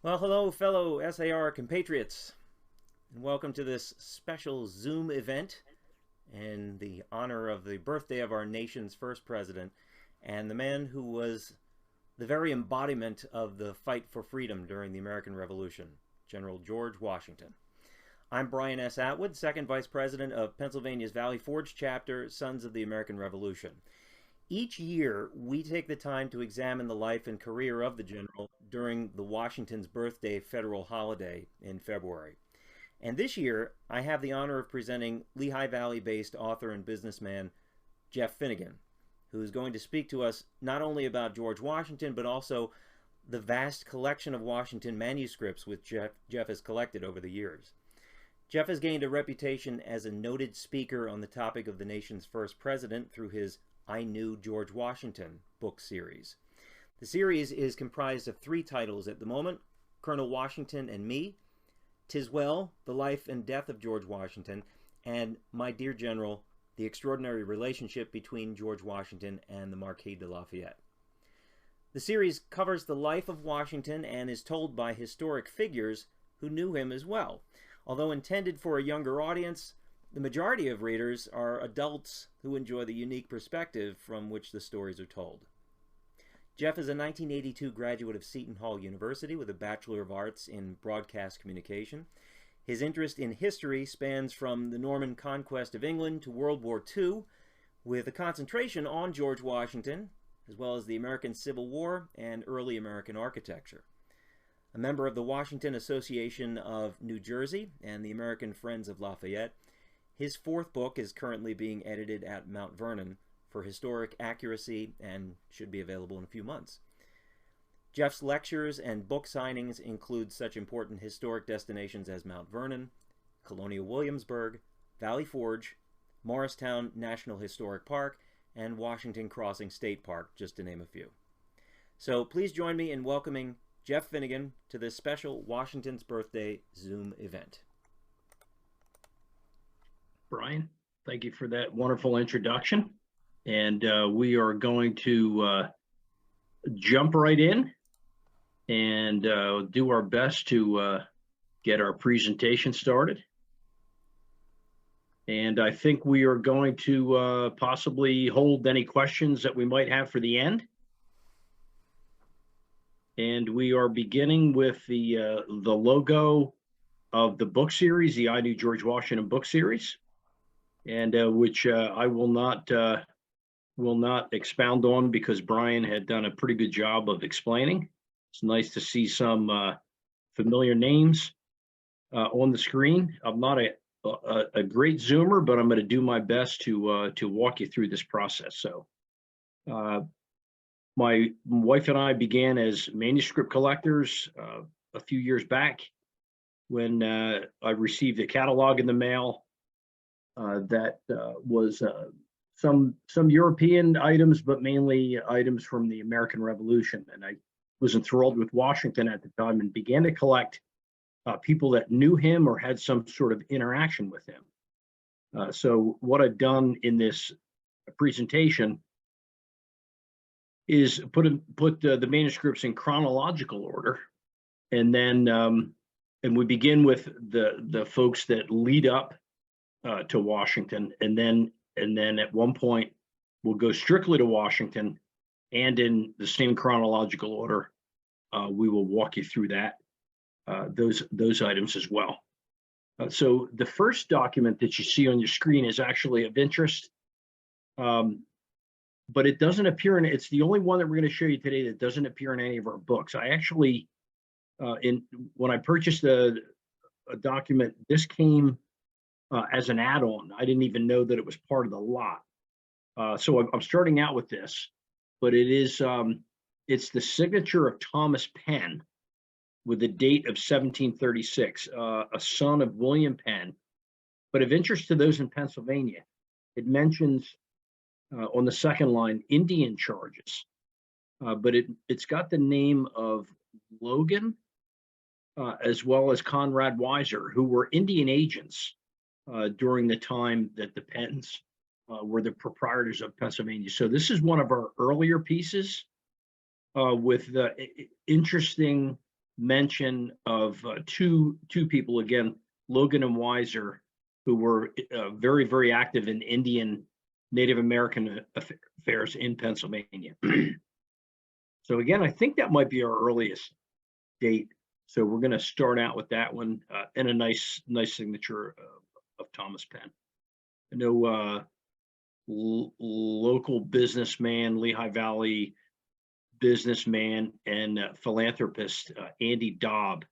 Well, hello, fellow SAR compatriots, and welcome to this special Zoom event in the honor of the birthday of our nation's first president and the man who was the very embodiment of the fight for freedom during the American Revolution, General George Washington. I'm Brian S. Atwood, second vice president of Pennsylvania's Valley Forge Chapter, Sons of the American Revolution. Each year, we take the time to examine the life and career of the general during the Washington's birthday federal holiday in February. And this year, I have the honor of presenting Lehigh Valley-based author and businessman Jeff Finegan, who is going to speak to us not only about George Washington, but also the vast collection of Washington manuscripts which Jeff has collected over the years. Jeff has gained a reputation as a noted speaker on the topic of the nation's first president through his I Knew George Washington book series. The series is comprised of 3 titles at the moment: Colonel Washington and Me, 'Tis Well, The Life and Death of George Washington, and My Dear General, The Extraordinary Relationship Between George Washington and the Marquis de Lafayette. The series covers the life of Washington and is told by historic figures who knew him as well. Although intended for a younger audience, the majority of readers are adults who enjoy the unique perspective from which the stories are told. Jeff is a 1982 graduate of Seton Hall University with a Bachelor of Arts in Broadcast Communication. His interest in history spans from the Norman conquest of England to World War II, with a concentration on George Washington, as well as the American Civil War and early American architecture. A member of the Washington Association of New Jersey and the American Friends of Lafayette, his 4th book is currently being edited at Mount Vernon for historic accuracy and should be available in a few months. Jeff's lectures and book signings include such important historic destinations as Mount Vernon, Colonial Williamsburg, Valley Forge, Morristown National Historic Park, and Washington Crossing State Park, just to name a few. So please join me in welcoming Jeff Finegan to this special Washington's Birthday Zoom event. Brian, thank you for that wonderful introduction. And we are going to jump right in and do our best to get our presentation started. And I think we are going to possibly hold any questions that we might have for the end. And we are beginning with the logo of the book series, the I Knew George Washington book series, and which I will not expound on because Brian had done a pretty good job of explaining. It's nice to see some familiar names on the screen. I'm not a great zoomer, but I'm going to do my best to walk you through this process. So my wife and I began as manuscript collectors a few years back when I received a catalog in the mail that was some European items, but mainly items from the American Revolution. And I was enthralled with Washington at the time and began to collect people that knew him or had some sort of interaction with him. So what I've done in this presentation is put the manuscripts in chronological order, and then and we begin with the folks that lead up to Washington, and then at one point we'll go strictly to Washington, and in the same chronological order we will walk you through that those items as well. So the first document that you see on your screen is actually of interest, but it doesn't appear in, it's the only one that we're going to show you today that doesn't appear in any of our books. I actually when I purchased a document, this came as an add-on. I didn't even know that it was part of the lot. So I'm starting out with this, but it is it's the signature of Thomas Penn with the date of 1736, a son of William Penn. But of interest to those in Pennsylvania, it mentions on the second line Indian charges, but it's got the name of Logan as well as Conrad Weiser, who were Indian agents during the time that the Penns were the proprietors of Pennsylvania. So this is one of our earlier pieces with the interesting mention of two people, again, Logan and Weiser, who were very, very active in Indian Native American affairs in Pennsylvania. So again, I think that might be our earliest date. So we're going to start out with that one, and a nice signature of Thomas Penn. I know local businessman, Lehigh Valley businessman and philanthropist Andy Dobb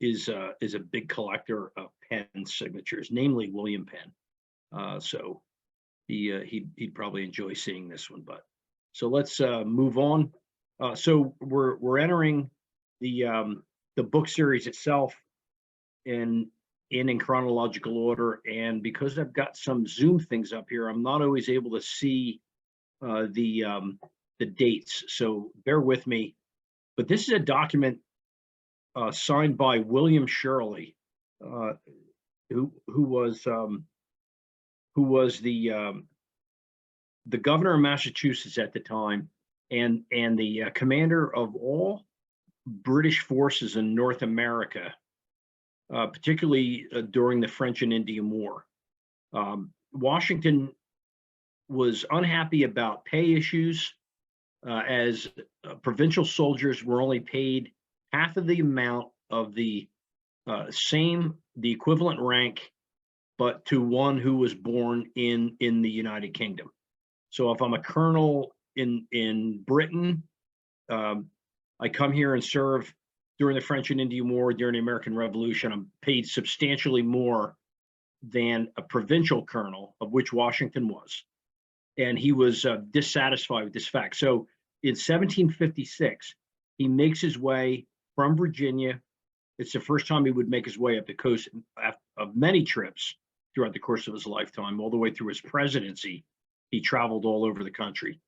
is a big collector of Penn signatures, namely William Penn. So he'd probably enjoy seeing this one. But so let's move on. So we're entering the book series itself in chronological order, and because I've got some Zoom things up here, I'm not always able to see the dates, so bear with me. But this is a document signed by William Shirley, who was the governor of Massachusetts at the time, and the commander of all British forces in North America, particularly during the French and Indian War. Washington was unhappy about pay issues, as provincial soldiers were only paid half of the amount of the equivalent rank, but to one who was born in the United Kingdom. So if I'm a colonel in Britain, I come here and serve during the French and Indian War, during the American Revolution, I'm paid substantially more than a provincial colonel, of which Washington was. And he was dissatisfied with this fact. So in 1756, he makes his way from Virginia. It's the first time he would make his way up the coast of many trips throughout the course of his lifetime, all the way through his presidency. He traveled all over the country.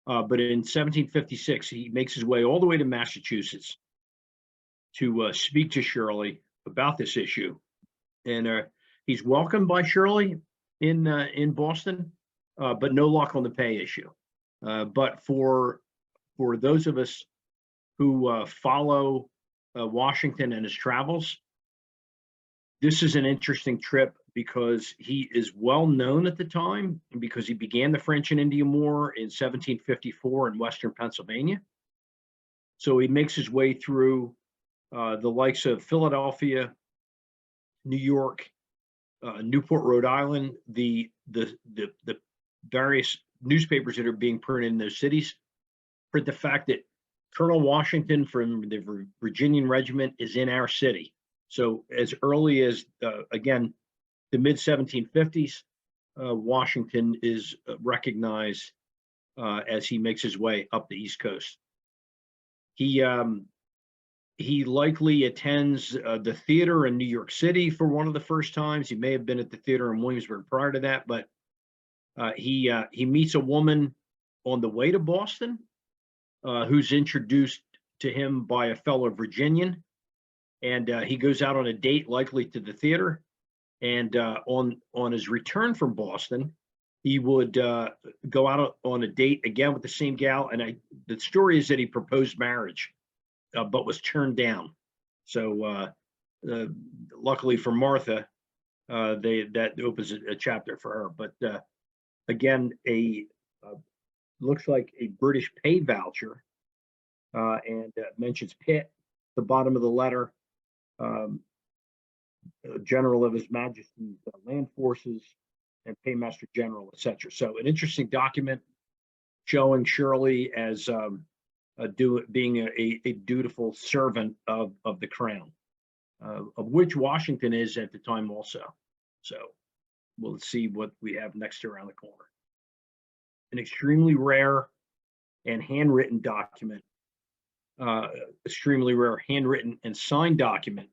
But in 1756, he makes his way all the way to Massachusetts to speak to Shirley about this issue. And he's welcomed by Shirley in Boston, but no luck on the pay issue. But for those of us who follow Washington and his travels, this is an interesting trip because he is well known at the time, and because he began the French and Indian War in 1754 in Western Pennsylvania. So he makes his way through the likes of Philadelphia, New York, Newport, Rhode Island, the various newspapers that are being printed in those cities print the fact that Colonel Washington from the Virginian Regiment is in our city. So as early as, again, the mid-1750s, Washington is recognized as he makes his way up the East Coast. He likely attends the theater in New York City for one of the first times. He may have been at the theater in Williamsburg prior to that, but he meets a woman on the way to Boston who's introduced to him by a fellow Virginian, and he goes out on a date, likely to the theater. And on his return from Boston, he would go out on a date again with the same gal. And the story is that he proposed marriage, but was turned down. So luckily for Martha, that opens a chapter for her. But again, looks like a British pay voucher, and mentions Pitt, the bottom of the letter. General of His Majesty's Land Forces and Paymaster General, etc. So an interesting document showing Shirley as being a dutiful servant of the crown, of which Washington is at the time also. So we'll see what we have next around the corner. An extremely rare and handwritten document, extremely rare handwritten and signed document,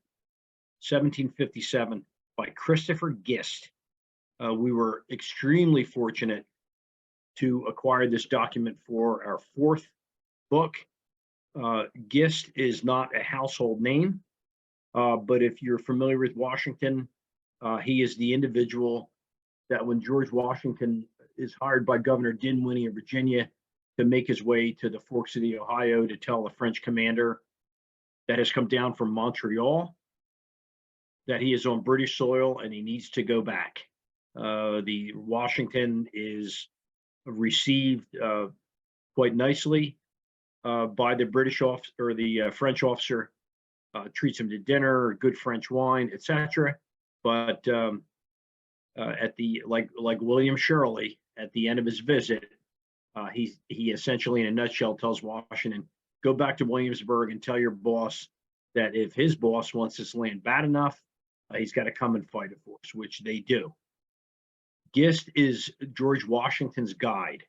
1757, by Christopher Gist. We were extremely fortunate to acquire this document for our fourth book. Gist is not a household name, but if you're familiar with Washington, he is the individual that when George Washington is hired by Governor Dinwiddie of Virginia to make his way to the Forks of the Ohio to tell the French commander that has come down from Montreal, that he is on British soil and he needs to go back. The Washington is received quite nicely by the British officer or the French officer, treats him to dinner, good French wine, etc. But at the like William Shirley at the end of his visit, he essentially, in a nutshell, tells Washington, go back to Williamsburg and tell your boss that if his boss wants this land bad enough, he's got to come and fight it for us, which they do. Gist is George Washington's guide.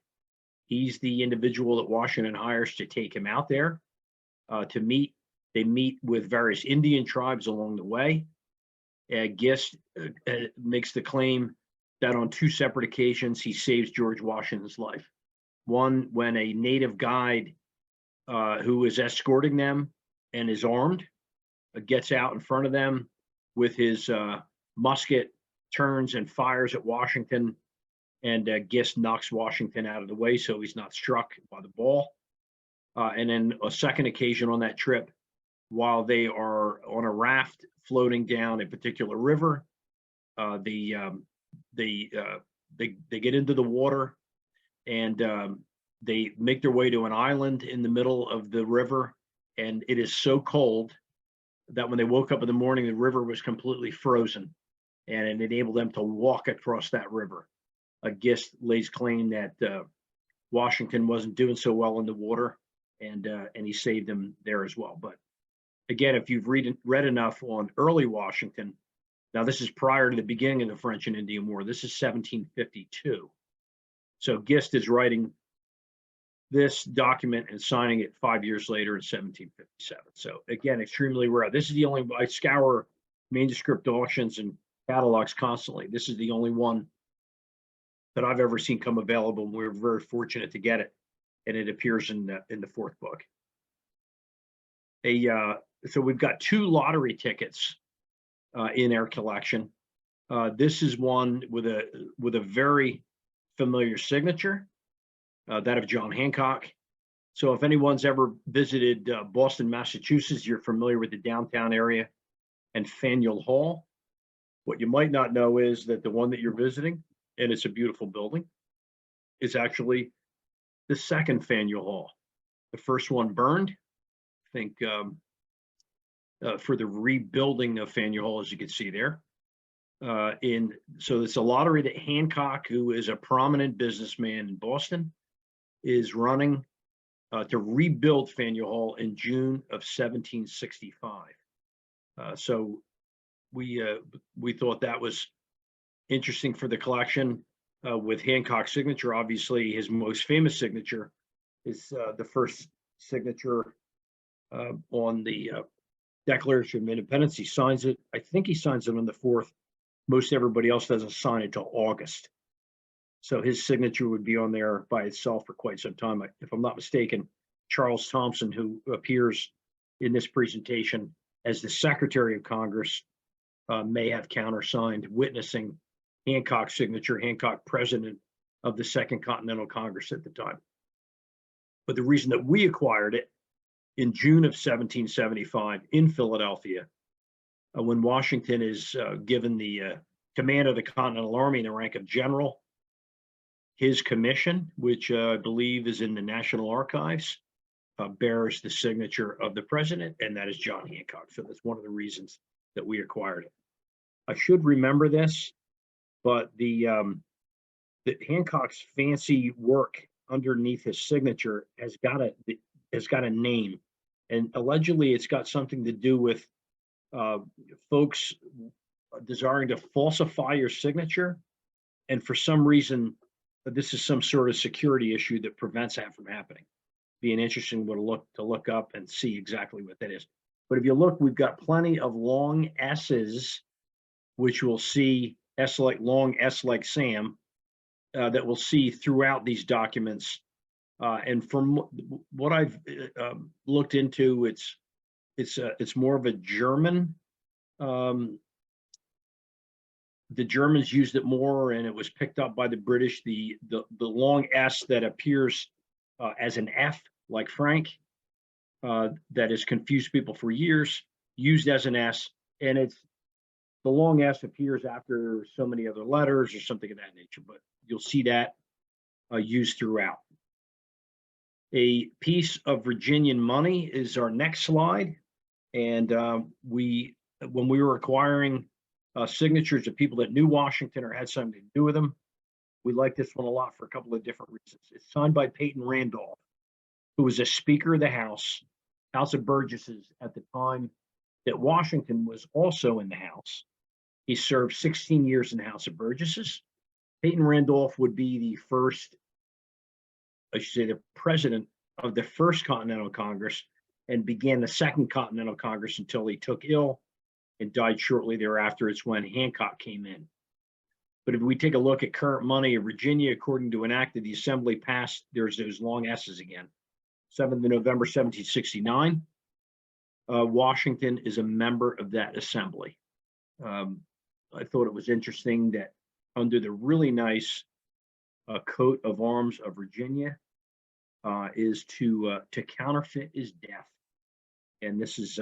He's the individual that Washington hires to take him out there to meet. They meet with various Indian tribes along the way. Gist makes the claim that on two separate occasions he saves George Washington's life. One, when a native guide who is escorting them and is armed gets out in front of them with his musket, turns and fires at Washington, and Gist knocks Washington out of the way so he's not struck by the ball. And then a second occasion on that trip, while they are on a raft floating down a particular river, they get into the water and they make their way to an island in the middle of the river, and it is so cold that when they woke up in the morning, the river was completely frozen, and it enabled them to walk across that river. Gist lays claim that Washington wasn't doing so well in the water, and he saved them there as well. But again, if you've read enough on early Washington, now this is prior to the beginning of the French and Indian War. This is 1752. So Gist is writing this document and signing it 5 years later in 1757. So again, extremely rare. This is the only, I scour manuscript auctions and catalogs constantly. This is the only one that I've ever seen come available. We're very fortunate to get it, and it appears in the fourth book. So we've got two lottery tickets in our collection. This is one with a very familiar signature, that of John Hancock. So if anyone's ever visited Boston, Massachusetts, you're familiar with the downtown area and Faneuil Hall. What you might not know is that the one that you're visiting, and it's a beautiful building, is actually the second Faneuil Hall. The first one burned, I think, for the rebuilding of Faneuil Hall, as you can see there. So it's a lottery that Hancock, who is a prominent businessman in Boston, is running to rebuild Faneuil Hall in June of 1765. So we thought that was interesting for the collection. With Hancock's signature, obviously his most famous signature is the first signature on the Declaration of Independence. He signs it. I think he signs it on the 4th. Most everybody else doesn't sign it till August. So his signature would be on there by itself for quite some time. If I'm not mistaken, Charles Thompson, who appears in this presentation as the Secretary of Congress, may have countersigned, witnessing Hancock's signature, Hancock president of the Second Continental Congress at the time. But the reason that we acquired it in June of 1775 in Philadelphia, when Washington is given the command of the Continental Army in the rank of general, his commission, which I believe is in the National Archives, bears the signature of the president, and that is John Hancock. So that's one of the reasons that we acquired it. I should remember this, but the Hancock's fancy work underneath his signature has got a name, and allegedly it's got something to do with folks desiring to falsify your signature, and for some reason this is some sort of security issue that prevents that from happening. Be an interesting one to look up and see exactly what that is. But if you look, we've got plenty of long S's, which we'll see S like long, S like Sam, that we'll see throughout these documents. And from what I've looked into, it's more of a German. The Germans used it more, and it was picked up by the British. The long S that appears as an F, like Frank, that has confused people for years, used as an S, and the long S appears after so many other letters or something of that nature, but you'll see that used throughout. A piece of Virginian money is our next slide. And when we were acquiring signatures of people that knew Washington or had something to do with him, we like this one a lot for a couple of different reasons. It's signed by Peyton Randolph, who was a Speaker of the House of Burgesses at the time that Washington was also in the House. He served 16 years in the House of Burgesses. Peyton Randolph would be the first, I should say, the president of the first Continental Congress, and began the Second Continental Congress until he took ill and died shortly thereafter. It's when Hancock came in. But if we take a look at current money of Virginia, according to an act that the Assembly passed, there's those long S's again. 7th of November, 1769. Washington is a member of that assembly. I thought it was interesting that under the really nice coat of arms of Virginia is to counterfeit is death. And this is,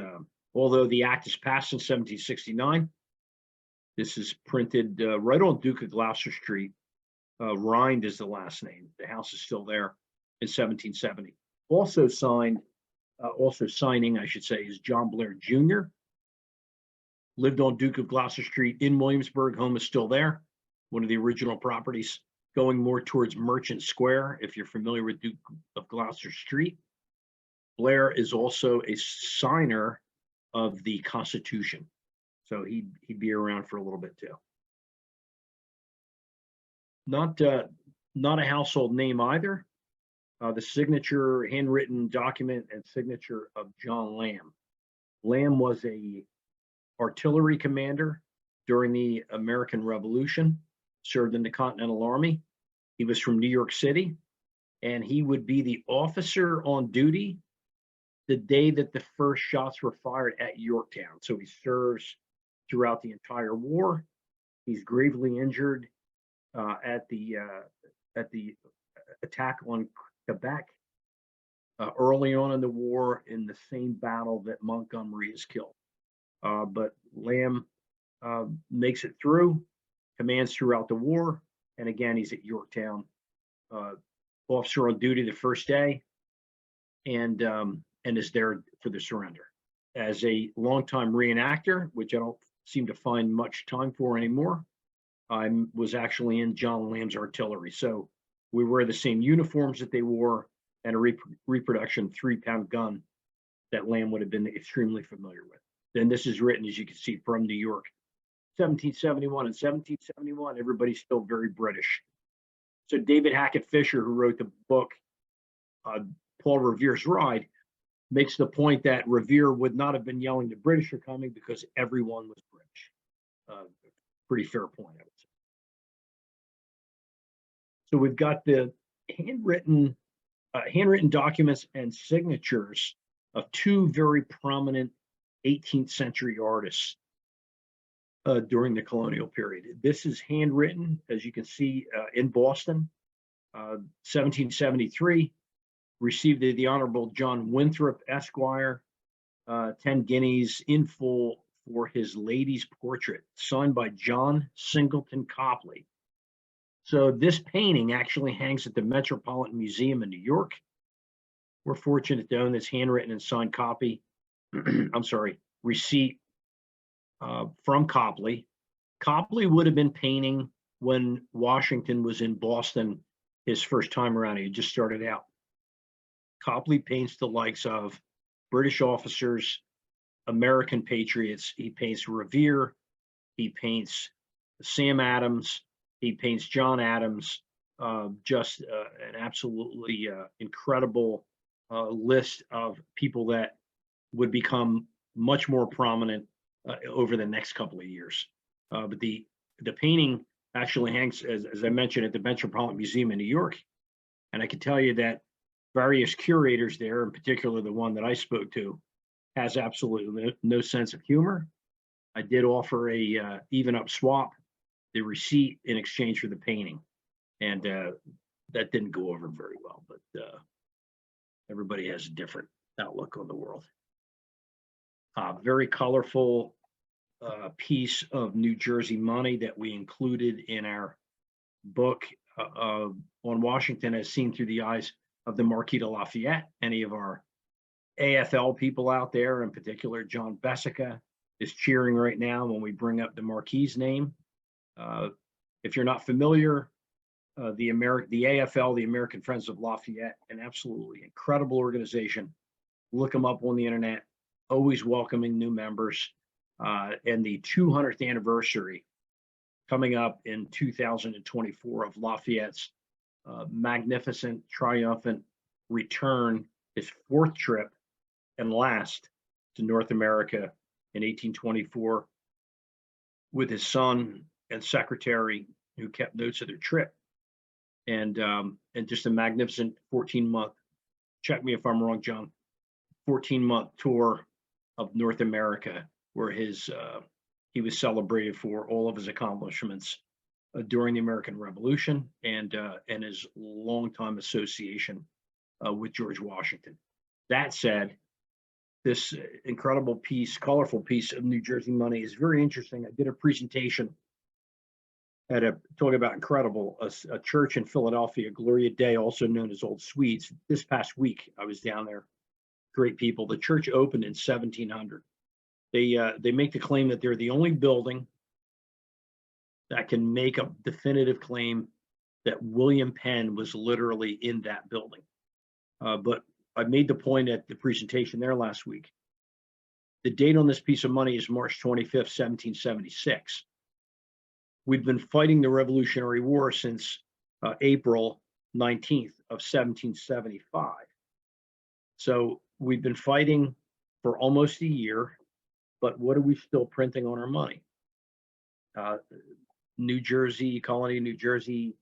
although the act is passed in 1769, this is printed right on Duke of Gloucester Street. Rind is the last name. The house is still there in 1770. Also signing, I should say, is John Blair Jr. Lived on Duke of Gloucester Street in Williamsburg. Home is still there. One of the original properties, going more towards Merchant Square, if you're familiar with Duke of Gloucester Street. Blair is also a signer of the Constitution, so he'd be around for a little bit too. Not a household name either. The signature, handwritten document and signature of John Lamb. Lamb was a artillery commander during the American Revolution, served in the Continental Army. He was from New York City, and he would be the officer on duty the day that the first shots were fired at Yorktown. So he serves throughout the entire war. He's gravely injured at the attack on Quebec early on in the war, in the same battle that Montgomery is killed. But Lamb makes it through, commands throughout the war, and again, he's at Yorktown, officer on duty the first day, and is there for the surrender. As a longtime reenactor, which I don't seem to find much time for anymore, I was actually in John Lamb's artillery. So we wear the same uniforms that they wore, and a reproduction 3-pound gun that Lamb would have been extremely familiar with. Then this is written, as you can see, from New York. 1771 and 1771, everybody's still very British. So David Hackett Fisher, who wrote the book, Paul Revere's Ride, makes the point that Revere would not have been yelling the British are coming because everyone was British. Pretty fair point, I would say. So we've got the handwritten documents and signatures of two very prominent 18th century artists during the colonial period. This is handwritten, as you can see, in Boston, 1773, received the Honorable John Winthrop, Esquire, 10 guineas in full for his lady's portrait, signed by John Singleton Copley. So this painting actually hangs at the Metropolitan Museum in New York. We're fortunate to own this handwritten and signed copy, receipt from Copley. Copley would have been painting when Washington was in Boston his first time around. He just started out. Copley paints the likes of British officers, American patriots. He paints Revere. He paints Sam Adams. He paints John Adams. Just an absolutely incredible list of people that would become much more prominent over the next couple of years. But the painting actually hangs, as I mentioned, at the Metropolitan Museum in New York. And I can tell you that various curators there, in particular the one that I spoke to, has absolutely no sense of humor. I did offer a even up swap, the receipt in exchange for the painting. And that didn't go over very well, but everybody has a different outlook on the world. Very colorful piece of New Jersey money that we included in our book on Washington as seen through the eyes of the Marquis de Lafayette. Any of our AFL people out there, in particular, John Bessica, is cheering right now when we bring up the Marquis' name. If you're not familiar, the AFL, the American Friends of Lafayette, an absolutely incredible organization. Look them up on the internet, always welcoming new members. And the 200th anniversary coming up in 2024 of Lafayette's magnificent, triumphant return, his fourth trip and last to North America in 1824 with his son and secretary who kept notes of their trip. And just a magnificent 14-month, check me if I'm wrong, John, 14-month tour of North America where he was celebrated for all of his accomplishments during the American Revolution and his longtime association with George Washington. That said, this incredible piece, colorful piece of New Jersey money is very interesting. I did a presentation at talking about incredible, a church in Philadelphia, Gloria Dei, also known as Old Swedes. This past week, I was down there. Great people. The church opened in 1700. They make the claim that they're the only building that can make a definitive claim that William Penn was literally in that building. But I made the point at the presentation there last week. The date on this piece of money is March 25th, 1776. We've been fighting the Revolutionary War since April 19th of 1775. So we've been fighting for almost a year, but what are we still printing on our money? New Jersey, colony of New Jersey,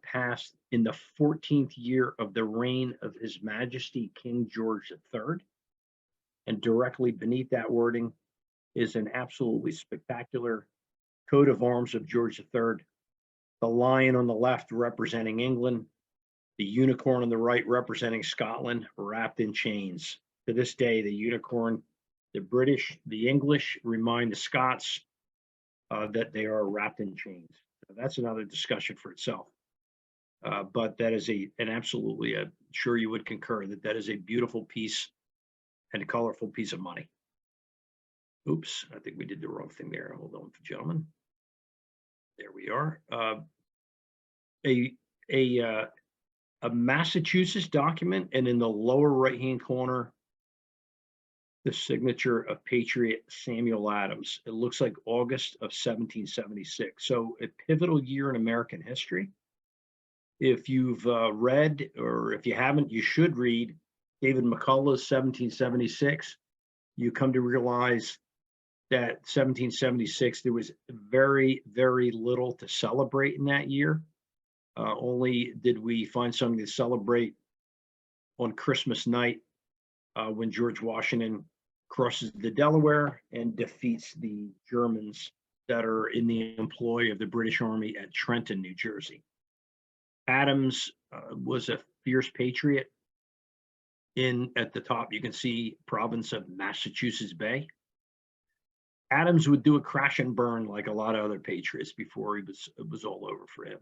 passed in the 14th year of the reign of His Majesty King George III. And directly beneath that wording is an absolutely spectacular coat of arms of George III. The lion on the left representing England, the unicorn on the right representing Scotland, wrapped in chains. To this day, the unicorn, the British, the English remind the Scots that they are wrapped in chains. So that's another discussion for itself. But that is an absolutely, I'm sure you would concur that is a beautiful piece and a colorful piece of money. Oops, I think we did the wrong thing there. Hold on, gentlemen. There we are. A Massachusetts document, and in the lower right-hand corner, the signature of Patriot Samuel Adams. It looks like August of 1776. So a pivotal year in American history. If you've read, or if you haven't, you should read David McCullough's 1776. You come to realize that 1776, there was very, very little to celebrate in that year. Only did we find something to celebrate on Christmas night when George Washington crosses the Delaware and defeats the Germans that are in the employ of the British Army at Trenton, New Jersey. Adams was a fierce patriot. At the top, you can see province of Massachusetts Bay. Adams would do a crash and burn like a lot of other patriots before it was all over for him.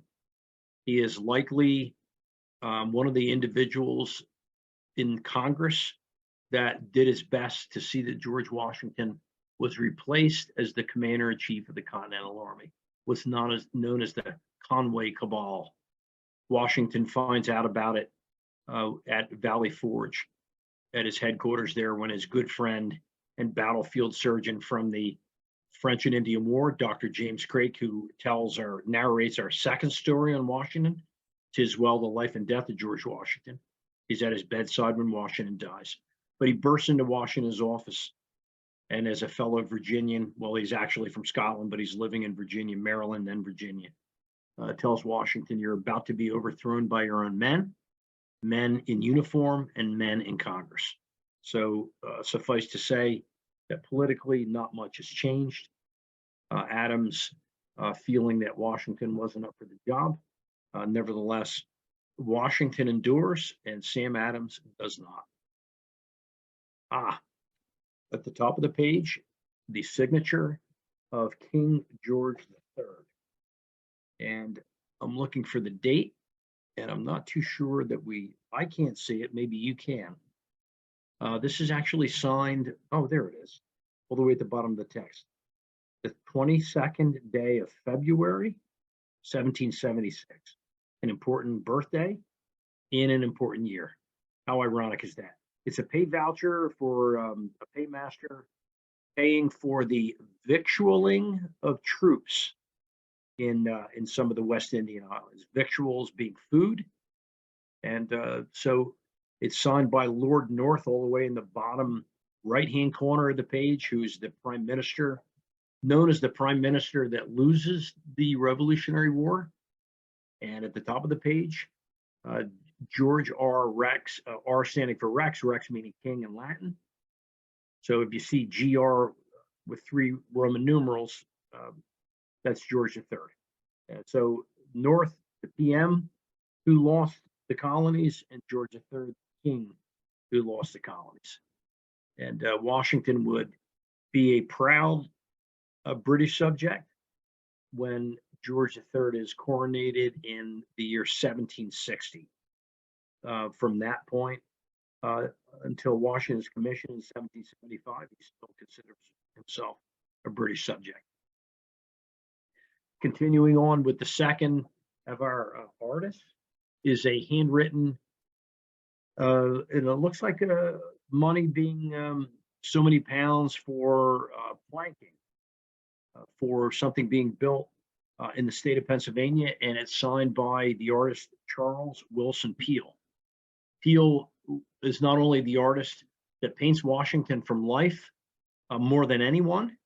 He is likely one of the individuals in Congress that did his best to see that George Washington was replaced as the commander-in-chief of the Continental Army, was known as the Conway Cabal. Washington finds out about it at Valley Forge, at his headquarters there, when his good friend and battlefield surgeon from the French and Indian War, Dr. James Craik, who narrates our second story on Washington, 'Tis Well, the Life and Death of George Washington. He's at his bedside when Washington dies. But he bursts into Washington's office, and as a fellow Virginian, well, he's actually from Scotland, but he's living in Virginia, Maryland, and Virginia, tells Washington, you're about to be overthrown by your own men in uniform and men in Congress. So suffice to say that politically not much has changed. Adams feeling that Washington wasn't up for the job. Nevertheless, Washington endures and Sam Adams does not. At the top of the page, the signature of King George III. And I'm looking for the date, and I'm not too sure that I can't see it. Maybe you can. This is actually signed. Oh, there it is, all the way at the bottom of the text. The 22nd day of February, 1776. An important birthday in an important year. How ironic is that? It's a pay voucher for a paymaster paying for the victualling of troops in some of the West Indian islands. Victuals being food, and so it's signed by Lord North all the way in the bottom right-hand corner of the page, who's the prime minister, known as the prime minister that loses the Revolutionary War. And at the top of the page, George R. Rex, R standing for Rex, Rex meaning king in Latin. So if you see GR with 3 Roman numerals, that's George III. And so North, the PM, who lost the colonies, and George III, king, who lost the colonies. And Washington would be a proud British subject when George III is coronated in the year 1760. From that point until Washington's commission in 1775, he still considers himself a British subject. Continuing on with the second of our artists is a handwritten, and it looks like money being so many pounds for planking for something being built in the state of Pennsylvania, and it's signed by the artist Charles Wilson Peale. Peale is not only the artist that paints Washington from life more than anyone,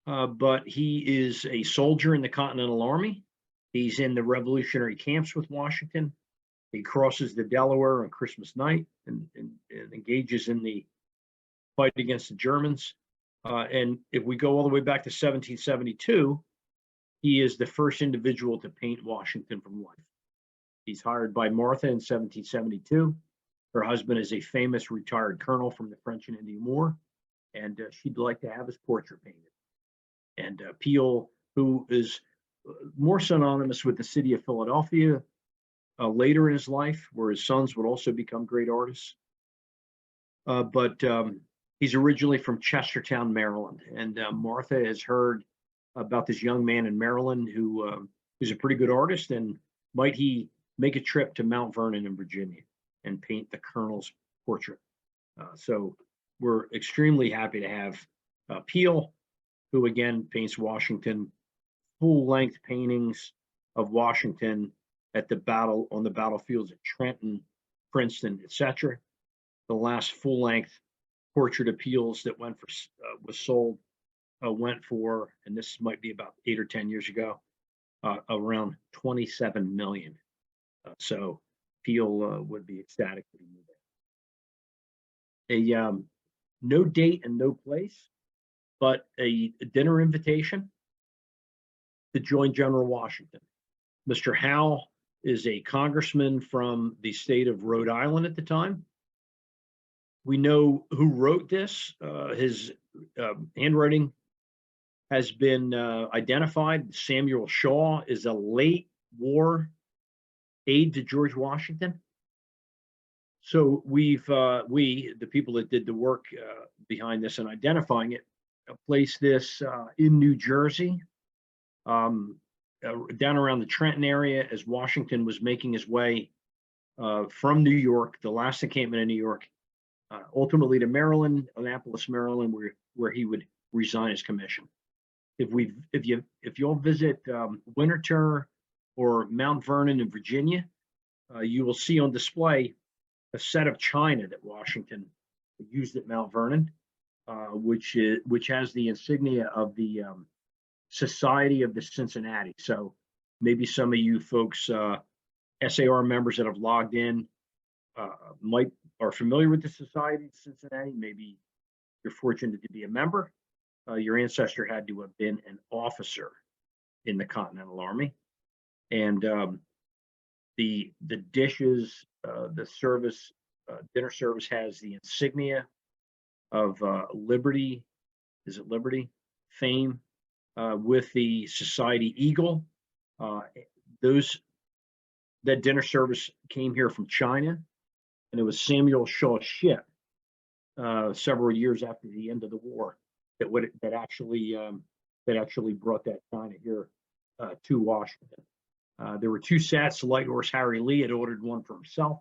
but he is a soldier in the Continental Army. He's in the revolutionary camps with Washington. He crosses the Delaware on Christmas night and engages in the fight against the Germans. And if we go all the way back to 1772, he is the first individual to paint Washington from life. He's hired by Martha in 1772. Her husband is a famous retired colonel from the French and Indian War, and she'd like to have his portrait painted. And Peale, who is more synonymous with the city of Philadelphia later in his life, where his sons would also become great artists. But he's originally from Chestertown, Maryland, and Martha has heard about this young man in Maryland who is a pretty good artist, and might he make a trip to Mount Vernon in Virginia and paint the colonel's portrait. So we're extremely happy to have Peale, who again paints Washington, full-length paintings of Washington at the battle, on the battlefields at Trenton, Princeton, etc. The last full-length portrait of Peale's that went for was sold went for, and this might be about 8 or 10 years ago, around 27 million. So Peale would be ecstatic to be there. No date and no place, but a dinner invitation to join General Washington. Mr. Howe is a congressman from the state of Rhode Island at the time. We know who wrote this. His handwriting has been identified. Samuel Shaw is a late war aide to George Washington. So we, the people that did the work behind this and identifying it, placed this in New Jersey, down around the Trenton area, as Washington was making his way from New York, the last encampment in New York, ultimately to Maryland, Annapolis, Maryland, where he would resign his commission. If you'll visit Winterthur or Mount Vernon in Virginia, you will see on display a set of china that Washington used at Mount Vernon, which has the insignia of the Society of the Cincinnati. So maybe some of you folks, SAR members that have logged in, are familiar with the Society of Cincinnati. Maybe you're fortunate to be a member. Your ancestor had to have been an officer in the Continental Army, and the dishes, the service, dinner service has the insignia of Liberty, is it Liberty? Fame with the Society Eagle. Those that dinner service came here from China, and it was Samuel Shaw's ship several years after the end of the war that actually brought that China here to Washington. There were two sets. Light Horse Harry Lee had ordered one for himself,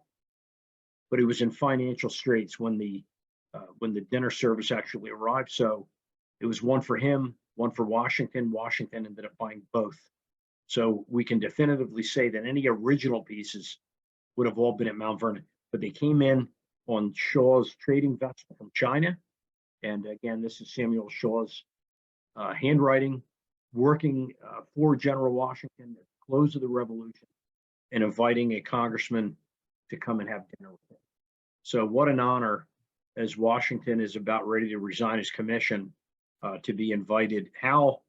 but he was in financial straits when the dinner service actually arrived. So it was one for him, one for Washington. Washington ended up buying both. So we can definitively say that any original pieces would have all been at Mount Vernon, but they came in on Shaw's trading vessel from China. And again, this is Samuel Shaw's handwriting, working for General Washington at the close of the Revolution and inviting a congressman to come and have dinner with him. So what an honor, as Washington is about ready to resign his commission, to be invited. Hal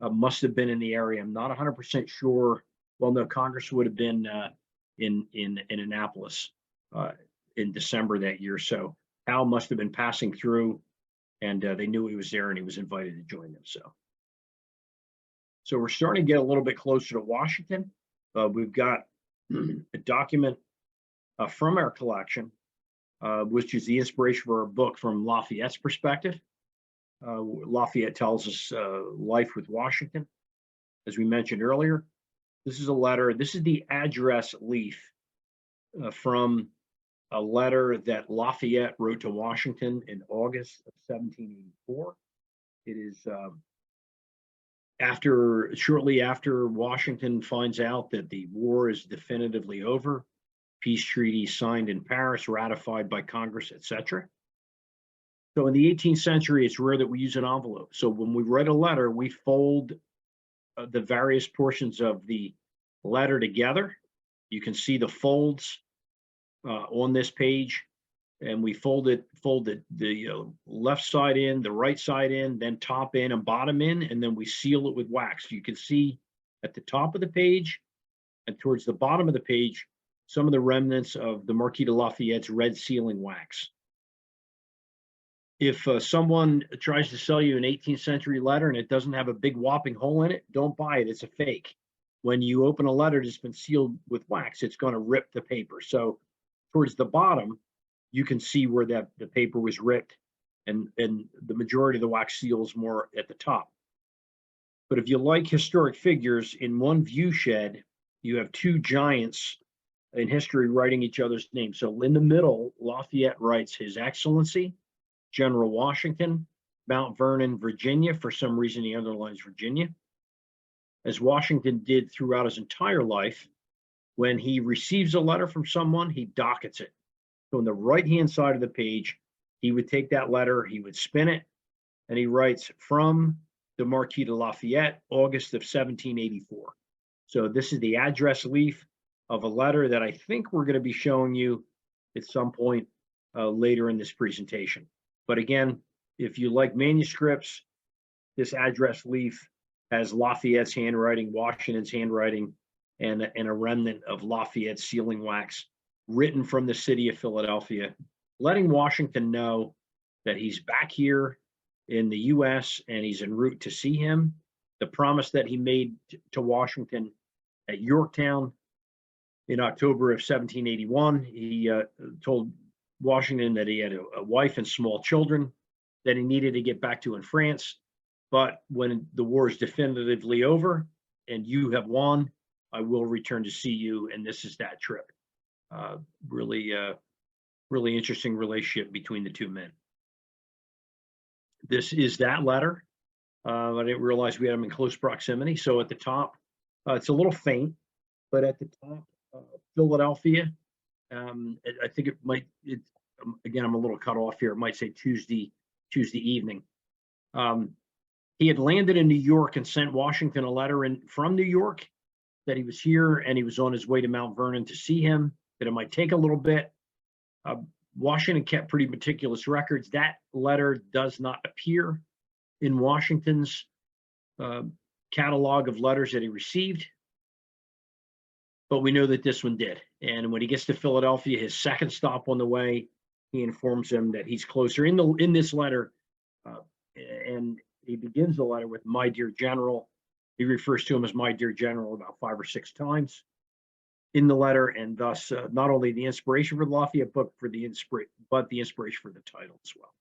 must have been in the area. I'm not 100% sure. Well, no, Congress would have been in Annapolis in December that year. So Hal must have been passing through, and they knew he was there, and he was invited to join them. So we're starting to get a little bit closer to Washington. We've got a document from our collection, which is the inspiration for our book from Lafayette's perspective. Lafayette tells us life with Washington. As we mentioned earlier, this is a letter. This is the address leaf from a letter that Lafayette wrote to Washington in August of 1784. It is shortly after Washington finds out that the war is definitively over, peace treaty signed in Paris, ratified by Congress, etc. So in the 18th century, it's rare that we use an envelope. So when we write a letter, we fold the various portions of the letter together. You can see the folds on this page, and we fold the left side in, the right side in, then top in and bottom in, and then we seal it with wax. You can see at the top of the page and towards the bottom of the page some of the remnants of the Marquis de Lafayette's red sealing wax. If someone tries to sell you an 18th century letter and it doesn't have a big whopping hole in it, don't buy it. It's a fake. When you open a letter that's been sealed with wax, it's going to rip the paper. So towards the bottom, you can see where the paper was ripped, and the majority of the wax seals more at the top. But if you like historic figures, in one view shed, you have two giants in history writing each other's names. So in the middle, Lafayette writes His Excellency, General Washington, Mount Vernon, Virginia. For some reason, he underlines Virginia. As Washington did throughout his entire life, when he receives a letter from someone, he dockets it. So on the right-hand side of the page, he would take that letter, he would spin it, and he writes, from the Marquis de Lafayette, August of 1784. So this is the address leaf of a letter that I think we're going to be showing you at some point later in this presentation. But again, if you like manuscripts, this address leaf has Lafayette's handwriting, Washington's handwriting, and a remnant of Lafayette's sealing wax written from the city of Philadelphia, letting Washington know that he's back here in the U.S. and he's en route to see him. The promise that he made to Washington at Yorktown in October of 1781, he told Washington that he had a wife and small children that he needed to get back to in France. But when the war is definitively over and you have won, I will return to see you. And this is that trip. Really interesting relationship between the two men. This is that letter. I didn't realize we had them in close proximity. So at the top, it's a little faint, but at the top, Philadelphia, I think again, I'm a little cut off here. It might say Tuesday evening. He had landed in New York and sent Washington a letter from New York that he was here and he was on his way to Mount Vernon to see him, that it might take a little bit. Washington kept pretty meticulous records. That letter does not appear in Washington's catalog of letters that he received, but we know that this one did. And when he gets to Philadelphia, his second stop on the way, he informs him that he's closer. In this letter, and he begins the letter with "My dear General." He refers to him as "My dear General" about 5 or 6 times in the letter, and thus not only the inspiration for the Lafayette book, but the inspiration for the title as well.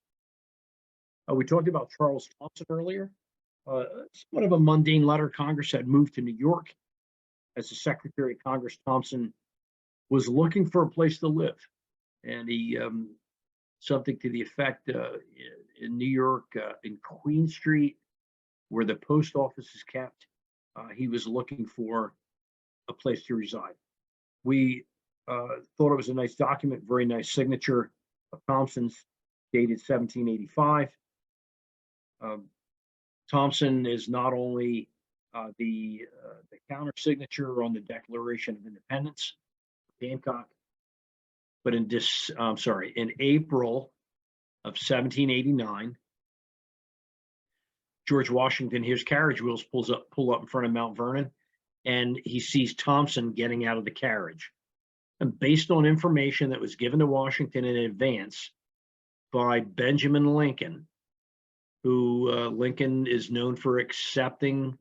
We talked about Charles Thompson earlier. Somewhat of a mundane letter. Congress had moved to New York. As the Secretary of Congress, Thompson was looking for a place to live, and he something to the effect in New York, in Queen Street, where the post office is kept, he was looking for a place to reside. We thought it was a nice document, very nice signature of Thompson's, dated 1785. Thompson is not only the counter signature on the Declaration of Independence, Hancock, but in April of 1789, George Washington hears carriage wheels pull up in front of Mount Vernon, and he sees Thompson getting out of the carriage. And based on information that was given to Washington in advance by Benjamin Lincoln, who Lincoln is known for accepting,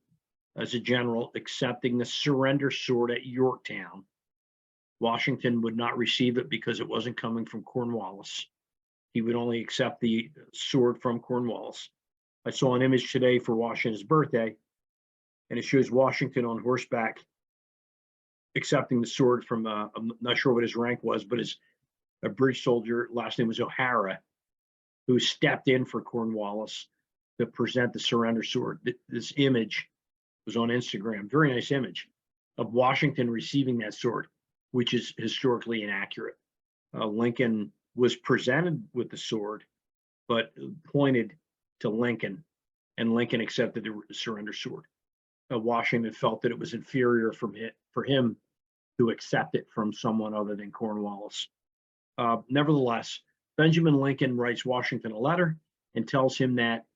as a general, accepting the surrender sword at Yorktown. Washington would not receive it because it wasn't coming from Cornwallis. He would only accept the sword from Cornwallis. I saw an image today for Washington's birthday, and it shows Washington on horseback accepting the sword from, I'm not sure what his rank was, but his a bridge soldier, last name was O'Hara, who stepped in for Cornwallis to present the surrender sword. This image was on Instagram, very nice image of Washington receiving that sword, which is historically inaccurate. Lincoln was presented with the sword, but pointed to Lincoln, and Lincoln accepted the surrender sword. Washington felt that it was inferior for him to accept it from someone other than Cornwallis. Nevertheless, Benjamin Lincoln writes Washington a letter and tells him that,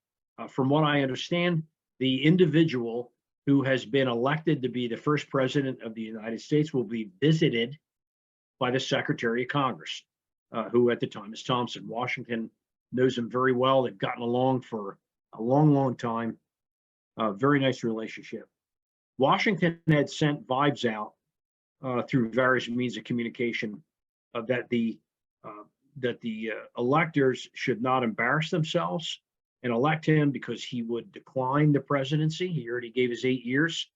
from what I understand, the individual who has been elected to be the first president of the United States will be visited by the Secretary of Congress, who at the time is Thompson. Washington knows him very well. They've gotten along for a long, long time. Very nice relationship. Washington had sent vibes out through various means of communication that the electors should not embarrass themselves and elect him because he would decline the presidency. He already gave his 8 years,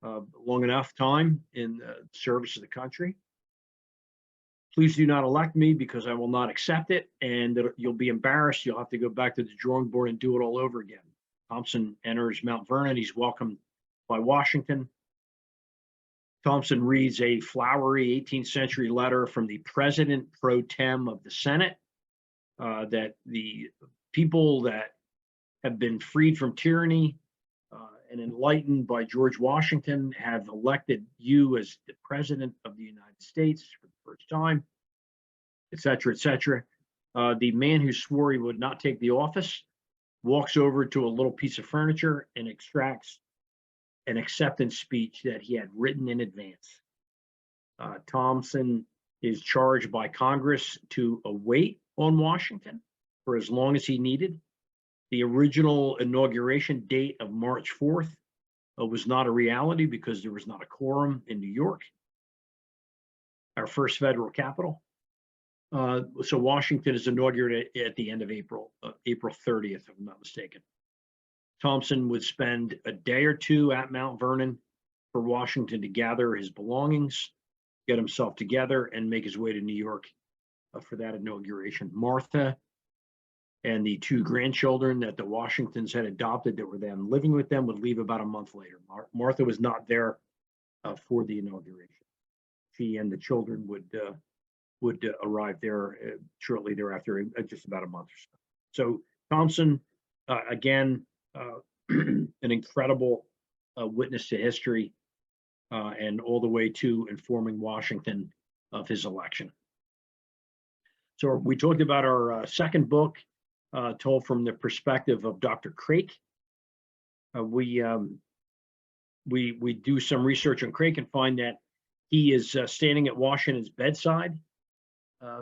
long enough time in the service of the country. Please do not elect me because I will not accept it, and you'll be embarrassed. You'll have to go back to the drawing board and do it all over again. Thompson enters Mount Vernon. He's welcomed by Washington. Thompson reads a flowery 18th century letter from the president pro tem of the Senate, that the people that have been freed from tyranny and enlightened by George Washington have elected you as the president of the United States for the first time, et cetera, et cetera. The man who swore he would not take the office walks over to a little piece of furniture and extracts an acceptance speech that he had written in advance. Thompson is charged by Congress to await on Washington for as long as he needed. The original inauguration date of March 4th was not a reality because there was not a quorum in New York, our first federal capital. So Washington is inaugurated at the end of April, April 30th, if I'm not mistaken. Thompson would spend a day or two at Mount Vernon for Washington to gather his belongings, get himself together, and make his way to New York for that inauguration. Martha and the 2 grandchildren that the Washingtons had adopted that were then living with them would leave about a month later. Martha was not there for the inauguration. She and the children would arrive there shortly thereafter, just about a month or so. So Thompson, again, an incredible witness to history, and all the way to informing Washington of his election. So we talked about our second book, told from the perspective of Dr. Craik. We do some research on Craik and find that he is standing at Washington's bedside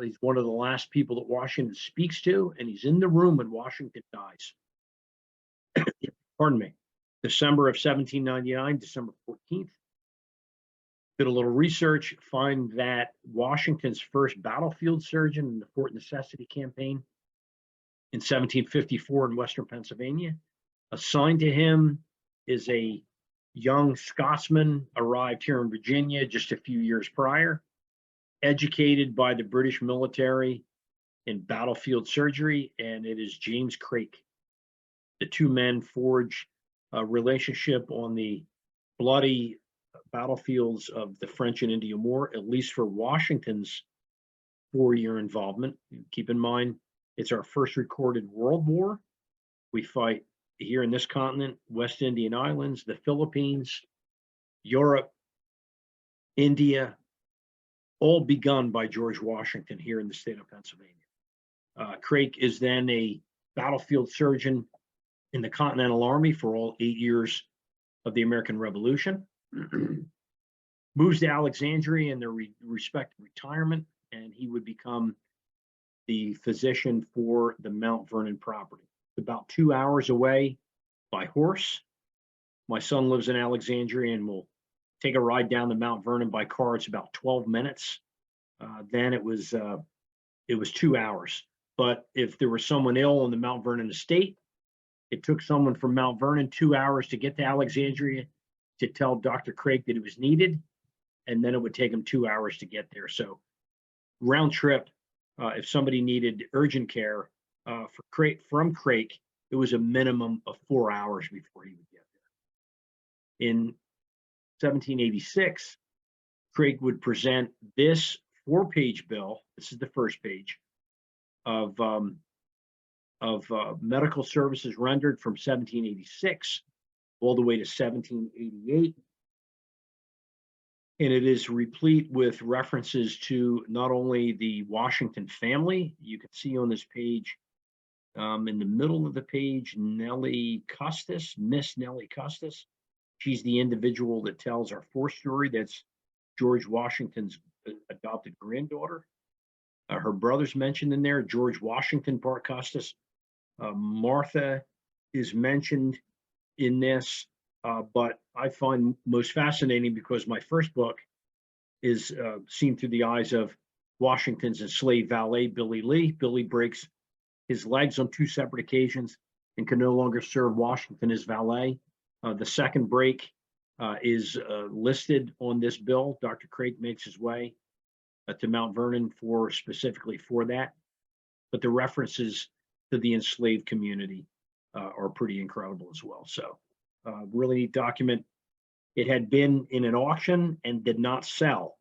He's one of the last people that Washington speaks to, and he's in the room when Washington dies. Pardon me. December of 1799, December 14th. Did a little research, find that Washington's first battlefield surgeon in the Fort Necessity campaign in 1754 in Western Pennsylvania. Assigned to him is a young Scotsman, arrived here in Virginia just a few years prior, educated by the British military in battlefield surgery, and it is James Craik. The two men forge a relationship on the bloody battlefields of the French and Indian War, at least for Washington's 4-year involvement. Keep in mind, it's our first recorded world war. We fight here in this continent, West Indian Islands, the Philippines, Europe, India, all begun by George Washington here in the state of Pennsylvania. Craik is then a battlefield surgeon in the Continental Army for all 8 years of the American Revolution. Moves to Alexandria in their respective retirement, and he would become the physician for the Mount Vernon property. It's about 2 hours away by horse. My son lives in Alexandria and will take a ride down to Mount Vernon by car. It's about 12 minutes. Then it was 2 hours. But if there was someone ill on the Mount Vernon estate, it took someone from Mount Vernon 2 hours to get to Alexandria to tell Dr. Craik that it was needed, and then it would take him 2 hours to get there. So round trip, if somebody needed urgent care from Craik, it was a minimum of 4 hours before he would get there. In 1786, Craik would present this 4-page bill. This is the first page of medical services rendered from 1786 all the way to 1788. And it is replete with references to not only the Washington family. You can see on this page, in the middle of the page, Nellie Custis, Miss Nellie Custis. She's the individual that tells our fourth story. That's George Washington's adopted granddaughter. Her brother's mentioned in there, George Washington Parke Custis. Martha is mentioned in this, but I find most fascinating because my first book is seen through the eyes of Washington's enslaved valet, Billy Lee. Billy breaks his legs on 2 separate occasions and can no longer serve Washington as valet. The second break is listed on this bill. Dr. Craik makes his way to Mount Vernon specifically for that. But the references to the enslaved community are pretty incredible as well. So really neat document. It had been in an auction and did not sell.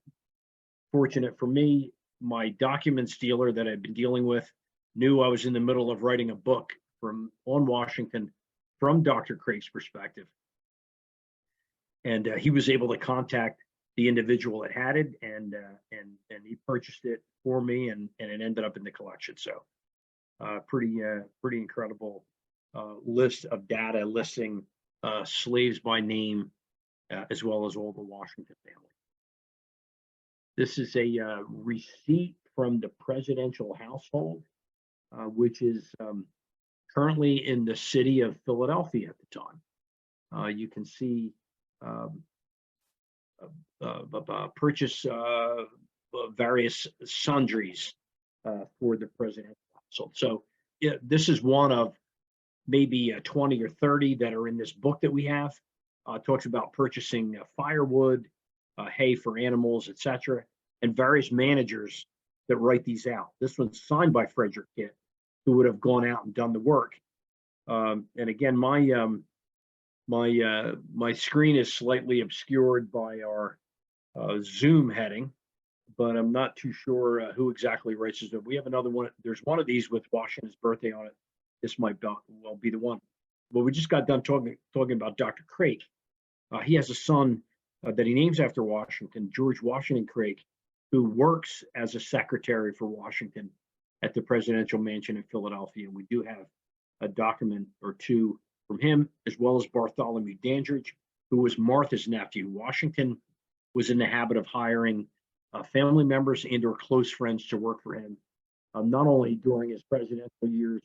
Fortunate for me, my documents dealer that I'd been dealing with knew I was in the middle of writing a book on Washington from Dr. Craik's perspective. And he was able to contact the individual that had it, and he purchased it for me, and it ended up in the collection. So pretty incredible list of data listing slaves by name, as well as all the Washington family. This is a receipt from the presidential household, which is currently in the city of Philadelphia at the time. You can see purchase various sundries for the presidential household. So yeah, this is one of maybe 20 or 30 that are in this book that we have. Talks about purchasing firewood, hay for animals, etc., and various managers that write these out. This one's signed by Frederick Kitt, who would have gone out and done the work. And again, my screen is slightly obscured by our Zoom heading, but I'm not too sure who exactly writes this. We have another one. There's one of these with Washington's birthday on it. This might well be the one. Well, we just got done talking about Dr. Craik. He has a son that he names after Washington, George Washington Craik, who works as a secretary for Washington at the presidential mansion in Philadelphia. We do have a document or two from him, as well as Bartholomew Dandridge, who was Martha's nephew. Washington was in the habit of hiring family members and or close friends to work for him, not only during his presidential years,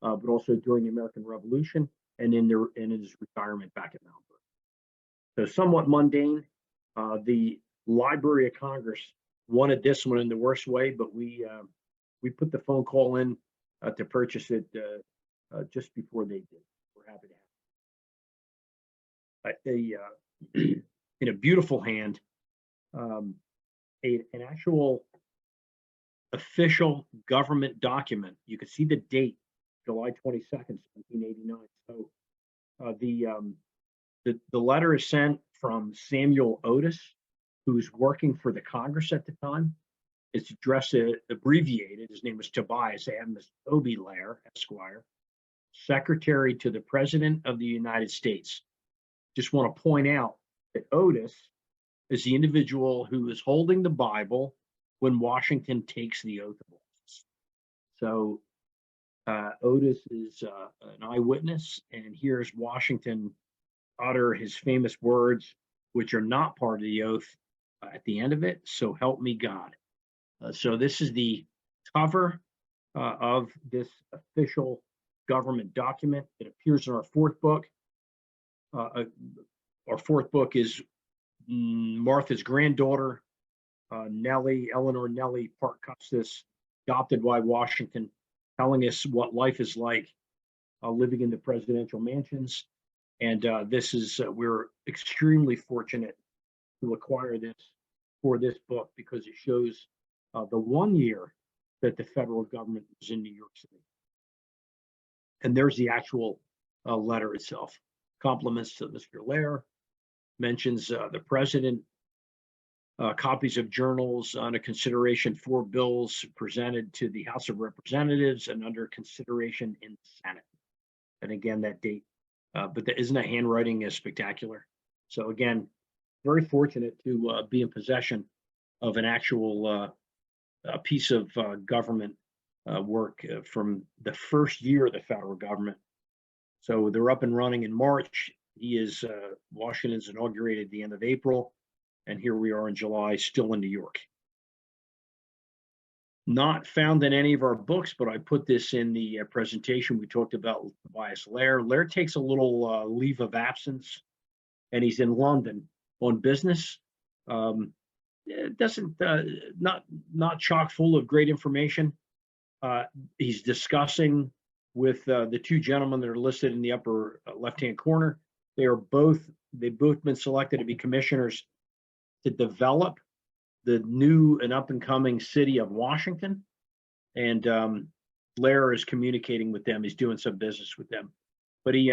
but also during the American Revolution and in his retirement back at Mount Vernon. So somewhat mundane. The Library of Congress wanted this one in the worst way, but we put the phone call in to purchase it just before they did. We're happy to have it. In a beautiful hand, an actual official government document. You can see the date, July 22nd, 1789. So the letter is sent from Samuel Otis, who's working for the Congress at the time. It's addressed abbreviated. His name was Tobias Adams Toby Lair, Esquire, Secretary to the President of the United States. Just want to point out that Otis is the individual who is holding the Bible when Washington takes the oath of office. So Otis is an eyewitness, and here's Washington utter his famous words, which are not part of the oath at the end of it. So help me God. So this is the cover of this official government document. It appears in our fourth book. Our fourth book is Martha's granddaughter, Eleanor Nellie Parke Custis, adopted by Washington, telling us what life is like living in the presidential mansions. And this is, we're extremely fortunate to acquire this for this book because it shows the 1 year that the federal government was in New York City. And there's the actual letter itself. Compliments to Mr. Lair, mentions the president, copies of journals under consideration for bills presented to the House of Representatives and under consideration in the Senate. And again, that date. But isn't that handwriting spectacular? So again, very fortunate to be in possession of an actual piece of government work from the first year of the federal government. So they're up and running in March. Washington's inaugurated at the end of April, and here we are in July, still in New York. Not found in any of our books, but I put this in the presentation. We talked about Tobias Lair. Lair takes a little leave of absence, and he's in London on business. It doesn't not chock full of great information. He's discussing with the two gentlemen that are listed in the upper left-hand corner. They've both been selected to be commissioners to develop the new and up-and-coming city of Washington, and Lair is communicating with them. He's doing some business with them, but he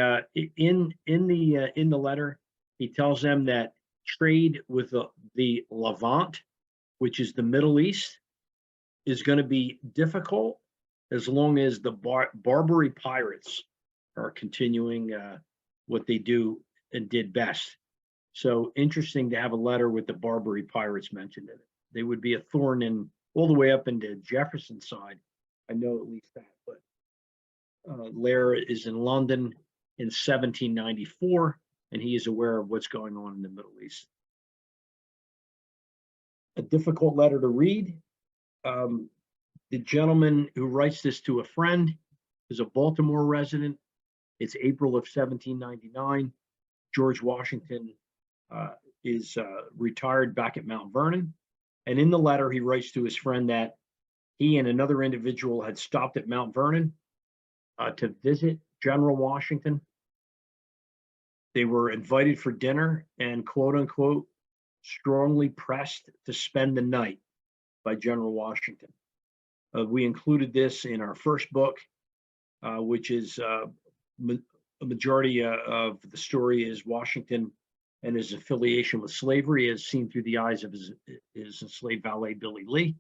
in the letter he tells them that trade with the Levant, which is the Middle East, is going to be difficult as long as the Barbary pirates are continuing what they do and did best. So interesting to have a letter with the Barbary pirates mentioned in it. They would be a thorn in all the way up into Jefferson's side. I know at least that, but Lair is in London in 1794, and he is aware of what's going on in the Middle East. A difficult letter to read. The gentleman who writes this to a friend is a Baltimore resident. It's April of 1799. George Washington is retired back at Mount Vernon. And in the letter, he writes to his friend that he and another individual had stopped at Mount Vernon to visit General Washington. They were invited for dinner and, quote unquote, strongly pressed to spend the night by General Washington. We included this in our first book, which is a majority of the story is Washington and his affiliation with slavery as seen through the eyes of his enslaved valet, Billy Lee.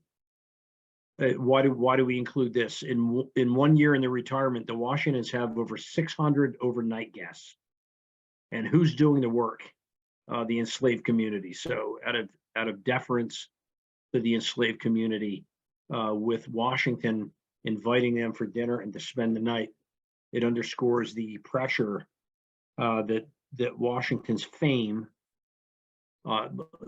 Why do we include this? In 1 year in the retirement, the Washingtons have over 600 overnight guests. And who's doing the work? The enslaved community. So out of deference to the enslaved community, with Washington inviting them for dinner and to spend the night, it underscores the pressure that Washington's fame,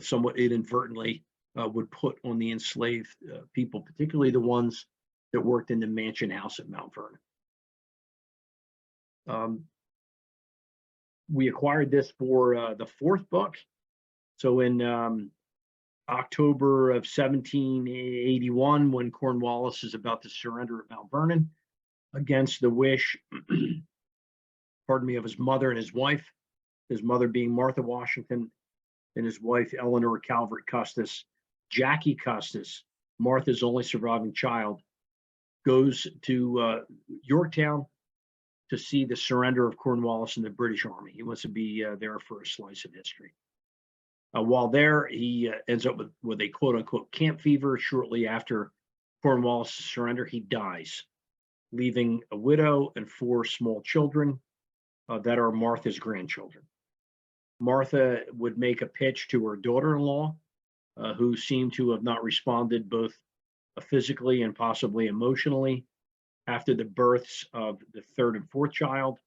somewhat inadvertently, would put on the enslaved people, particularly the ones that worked in the mansion house at Mount Vernon. We acquired this for the fourth book. So in October of 1781, when Cornwallis is about to surrender at Mount Vernon against the wish, pardon me, of his mother and his wife, his mother being Martha Washington and his wife Eleanor Calvert Custis, Jackie Custis, Martha's only surviving child, goes to Yorktown to see the surrender of Cornwallis and the British Army. He wants to be there for a slice of history. While there, he ends up with a quote unquote camp fever. Shortly after Cornwallis' surrender, he dies, leaving a widow and 4 small children that are Martha's grandchildren. Martha would make a pitch to her daughter-in-law, who seemed to have not responded both physically and possibly emotionally after the births of the 3rd and 4th child,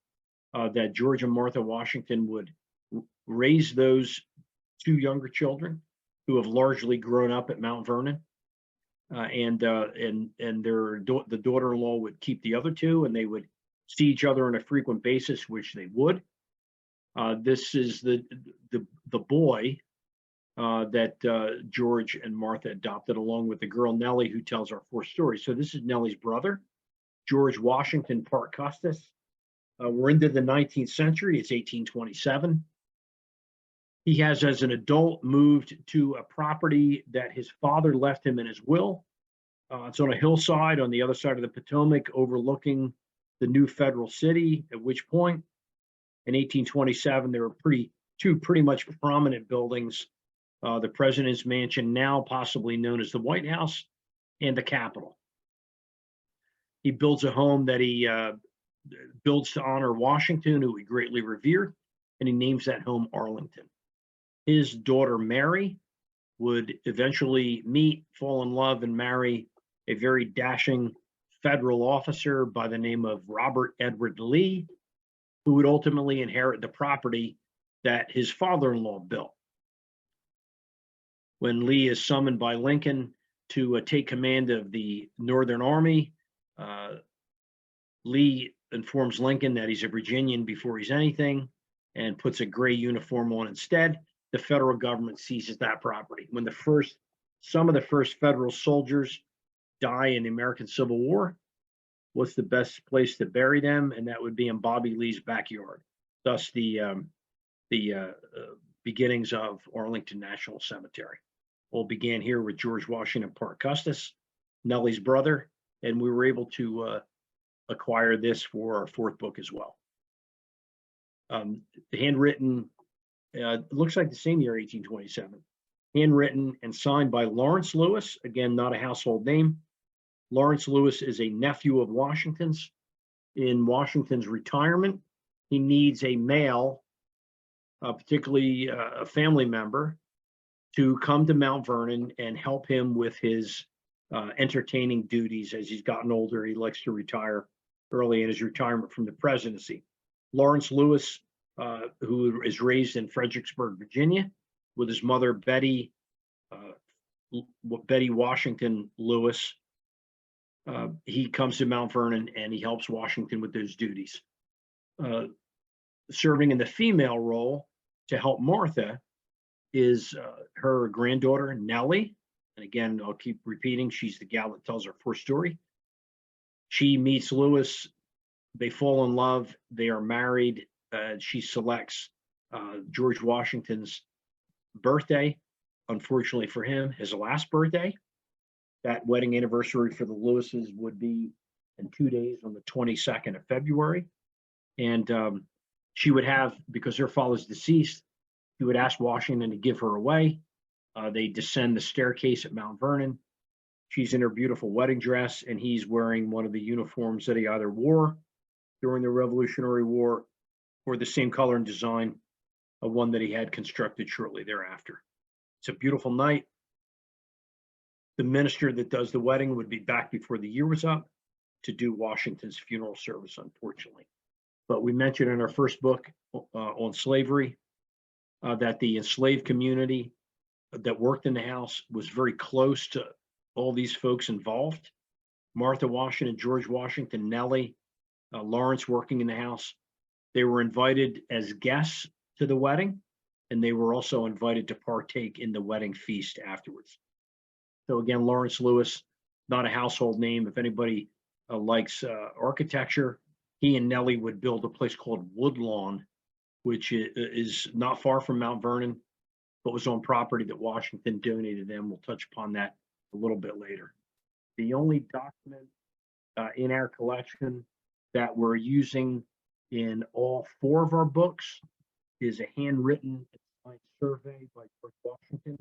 that George and Martha Washington would raise those 2 younger children who have largely grown up at Mount Vernon, and the daughter-in-law would keep the other 2, and they would see each other on a frequent basis, which they would. This is the boy that George and Martha adopted, along with the girl Nellie, who tells our 4th story. So this is Nellie's brother, George Washington Parke Custis. We're into the 19th century. It's 1827. He has, as an adult, moved to a property that his father left him in his will. It's on a hillside on the other side of the Potomac, overlooking the new federal city, at which point, in 1827, there were two pretty much prominent buildings, the President's Mansion, now possibly known as the White House, and the Capitol. He builds a home that he builds to honor Washington, who he greatly revered, and he names that home Arlington. His daughter Mary would eventually meet, fall in love, and marry a very dashing federal officer by the name of Robert Edward Lee, who would ultimately inherit the property that his father-in-law built. When Lee is summoned by Lincoln to take command of the Northern Army, Lee informs Lincoln that he's a Virginian before he's anything and puts a gray uniform on instead. The federal government seizes that property. When some of the first federal soldiers die in the American Civil War, what's the best place to bury them? And that would be in Bobby Lee's backyard. Thus the beginnings of Arlington National Cemetery. All began here with George Washington Parke Custis, Nellie's brother, and we were able to acquire this for our 4th book as well. The handwritten, looks like the same year, 1827. Handwritten and signed by Lawrence Lewis, again, not a household name. Lawrence Lewis is a nephew of Washington's. In Washington's retirement, he needs a male, particularly a family member, to come to Mount Vernon and help him with his entertaining duties. As he's gotten older, he likes to retire early in his retirement from the presidency. Lawrence Lewis, who is raised in Fredericksburg, Virginia, with his mother, Betty Washington Lewis. He comes to Mount Vernon and he helps Washington with those duties. Serving in the female role to help Martha is her granddaughter, Nellie. And again, I'll keep repeating, she's the gal that tells her 4th story. She meets Lewis. They fall in love. They are married. She selects George Washington's birthday, unfortunately for him, his last birthday. That wedding anniversary for the Lewises would be in 2 days on the 22nd of February. And she would have, because her father's deceased, he would ask Washington to give her away. They descend the staircase at Mount Vernon. She's in her beautiful wedding dress, and he's wearing one of the uniforms that he either wore during the Revolutionary War or the same color and design of one that he had constructed shortly thereafter. It's a beautiful night. The minister that does the wedding would be back before the year was up to do Washington's funeral service, unfortunately. But we mentioned in our first book on slavery that the enslaved community that worked in the house was very close to all these folks involved. Martha Washington, George Washington, Nellie, Lawrence working in the house. They were invited as guests to the wedding, and they were also invited to partake in the wedding feast afterwards. So again, Lawrence Lewis, not a household name. If anybody likes architecture, he and Nellie would build a place called Woodlawn, which is not far from Mount Vernon, but was on property that Washington donated them. We'll touch upon that a little bit later. The only document in our collection that we're using in all 4 of our books is a handwritten survey by George Washington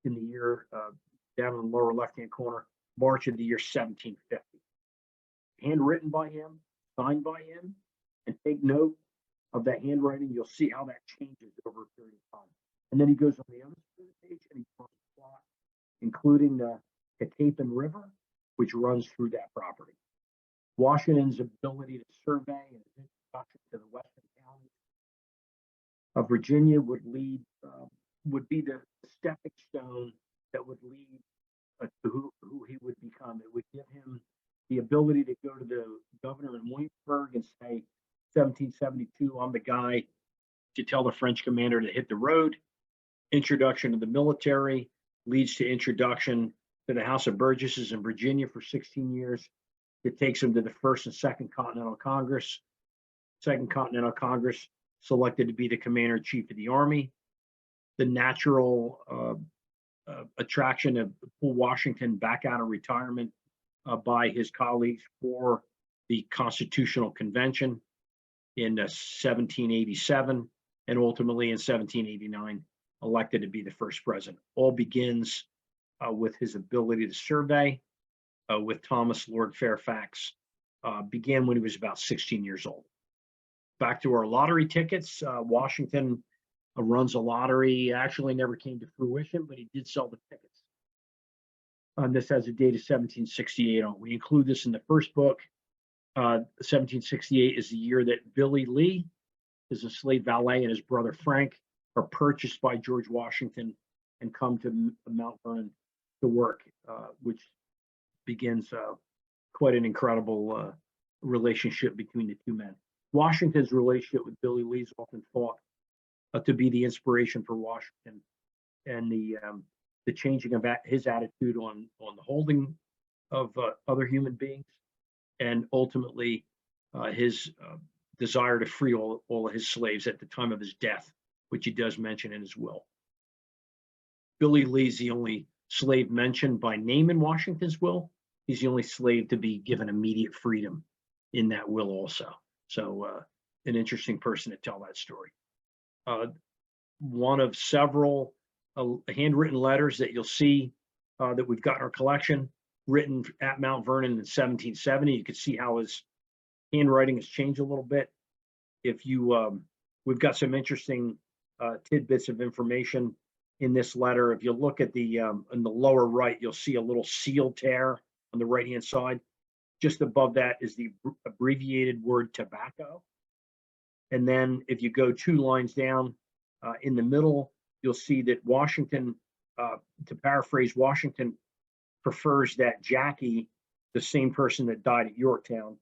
in the year, down in the lower left-hand corner, March of the year 1750. Handwritten by him, signed by him, and take note of that handwriting. You'll see how that changes over a period of time. And then he goes on the other side of the page and he draws a plot, including the Catapin River, which runs through that property. Washington's ability to survey and his introduction to the western counties of Virginia would be the stepping stone that would lead to who he would become. It would give him the ability to go to the governor in Williamsburg and say, 1772, I'm the guy to tell the French commander to hit the road. Introduction to the military leads to introduction to the House of Burgesses in Virginia for 16 years. It takes him to the First and Second Continental Congress. Second Continental Congress selected to be the commander-in-chief of the Army. The natural attraction to pull Washington back out of retirement by his colleagues for the Constitutional Convention in 1787, and ultimately in 1789, elected to be the first president. All begins with his ability to survey with Thomas Lord Fairfax. Began when he was about 16 years old. Back to our lottery tickets. Washington runs a lottery, actually never came to fruition, but he did sell the tickets. This has a date of 1768 on. We include this in the first book. 1768 is the year that Billy Lee, his enslaved valet, and his brother Frank are purchased by George Washington and come to Mount Vernon to work, which begins quite an incredible relationship between the two men. Washington's relationship with Billy Lee is often thought to be the inspiration for Washington and the changing of his attitude on the holding of other human beings, and ultimately his desire to free all of his slaves at the time of his death, which he does mention in his will. Billy Lee's the only slave mentioned by name in Washington's will. He's the only slave to be given immediate freedom in that will also. So an interesting person to tell that story. One of several handwritten letters that you'll see that we've got in our collection, written at Mount Vernon in 1770. You can see how his handwriting has changed a little bit. If you, we've got some interesting tidbits of information in this letter. If you look at the in the lower right, you'll see a little seal tear on the right-hand side. Just above that is the abbreviated word tobacco. And then if you go 2 lines down in the middle, you'll see that Washington, to paraphrase, Washington prefers that Jackie, the same person that died at Yorktown,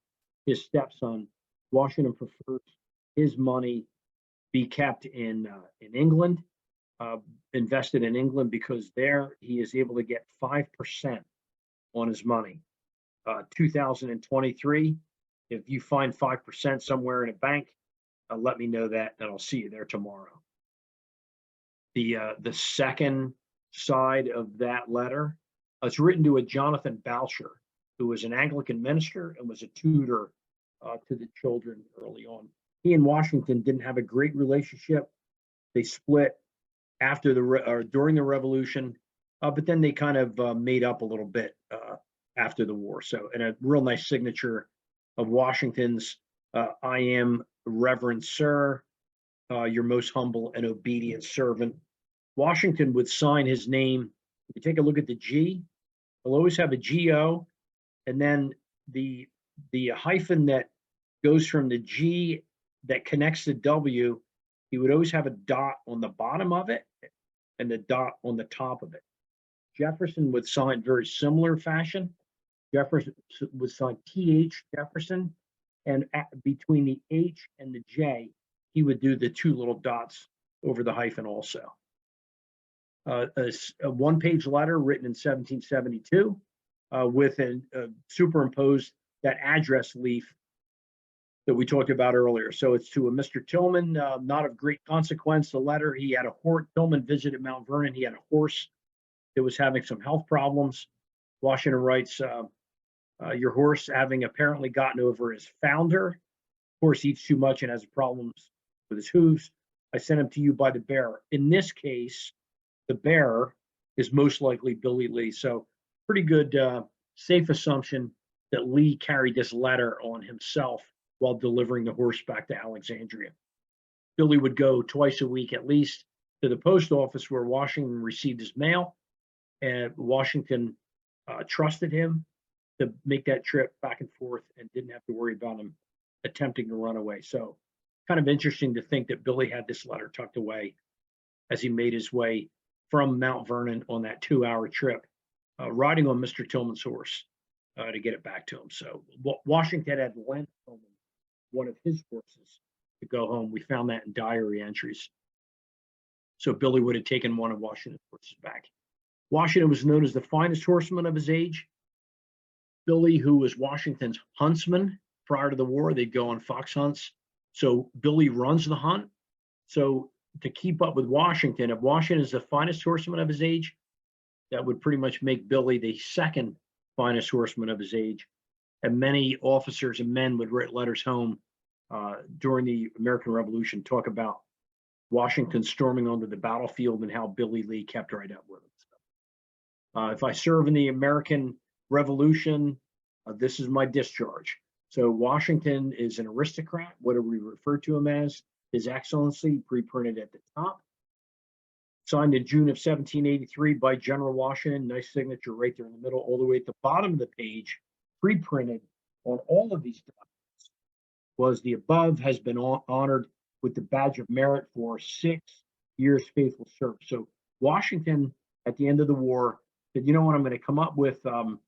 his stepson, Washington prefers his money be kept in England, invested in England, because there he is able to get 5% on his money. 2023, if you find 5% somewhere in a bank, let me know that, and I'll see you there tomorrow. The second side of that letter, it's written to a Jonathan Boucher, who was an Anglican minister and was a tutor to the children early on. He and Washington didn't have a great relationship. They split after or during the Revolution, but then they kind of made up a little bit after the war. So, and a real nice signature of Washington's, I am Reverend Sir, your most humble and obedient servant. Washington would sign his name. If you take a look at the G, he'll always have a GO, and then the hyphen that goes from the G that connects to W, he would always have a dot on the bottom of it, and the dot on the top of it. Jefferson would sign very similar fashion. Jefferson would sign TH Jefferson, and between the H and the J, he would do the two little dots over the hyphen also. A one-page letter written in 1772 with a superimposed that address leaf that we talked about earlier. So it's to a Mr. Tillman, not of great consequence. The letter, he had a horse. Tillman visited Mount Vernon. He had a horse that was having some health problems. Washington writes, your horse having apparently gotten over his founder. Horse eats too much and has problems with his hooves. I sent him to you by the bearer. In this case, the bearer is most likely Billy Lee. So pretty good, safe assumption that Lee carried this letter on himself while delivering the horse back to Alexandria. Billy would go twice a week at least to the post office where Washington received his mail, and Washington trusted him to make that trip back and forth and didn't have to worry about him attempting to run away. So kind of interesting to think that Billy had this letter tucked away as he made his way from Mount Vernon on that 2-hour trip, riding on Mr. Tillman's horse to get it back to him. So Washington had lent Tillman one of his horses to go home. We found that in diary entries. So Billy would have taken one of Washington's horses back. Washington was known as the finest horseman of his age. Billy, who was Washington's huntsman prior to the war, they'd go on fox hunts. So Billy runs the hunt. So to keep up with Washington, if Washington is the finest horseman of his age, that would pretty much make Billy the second finest horseman of his age. And many officers and men would write letters home during the American Revolution, talk about Washington storming onto the battlefield and how Billy Lee kept right up with him. So, if I serve in the American Revolution, this is my discharge. So Washington is an aristocrat. What do we refer to him as? His Excellency, pre-printed at the top. Signed in June of 1783 by General Washington. Nice signature right there in the middle, all the way at the bottom of the page. Pre-printed on all of these documents was the above has been honored with the badge of merit for 6 years faithful service. So Washington, at the end of the war, said, you know what, I'm going to come up with an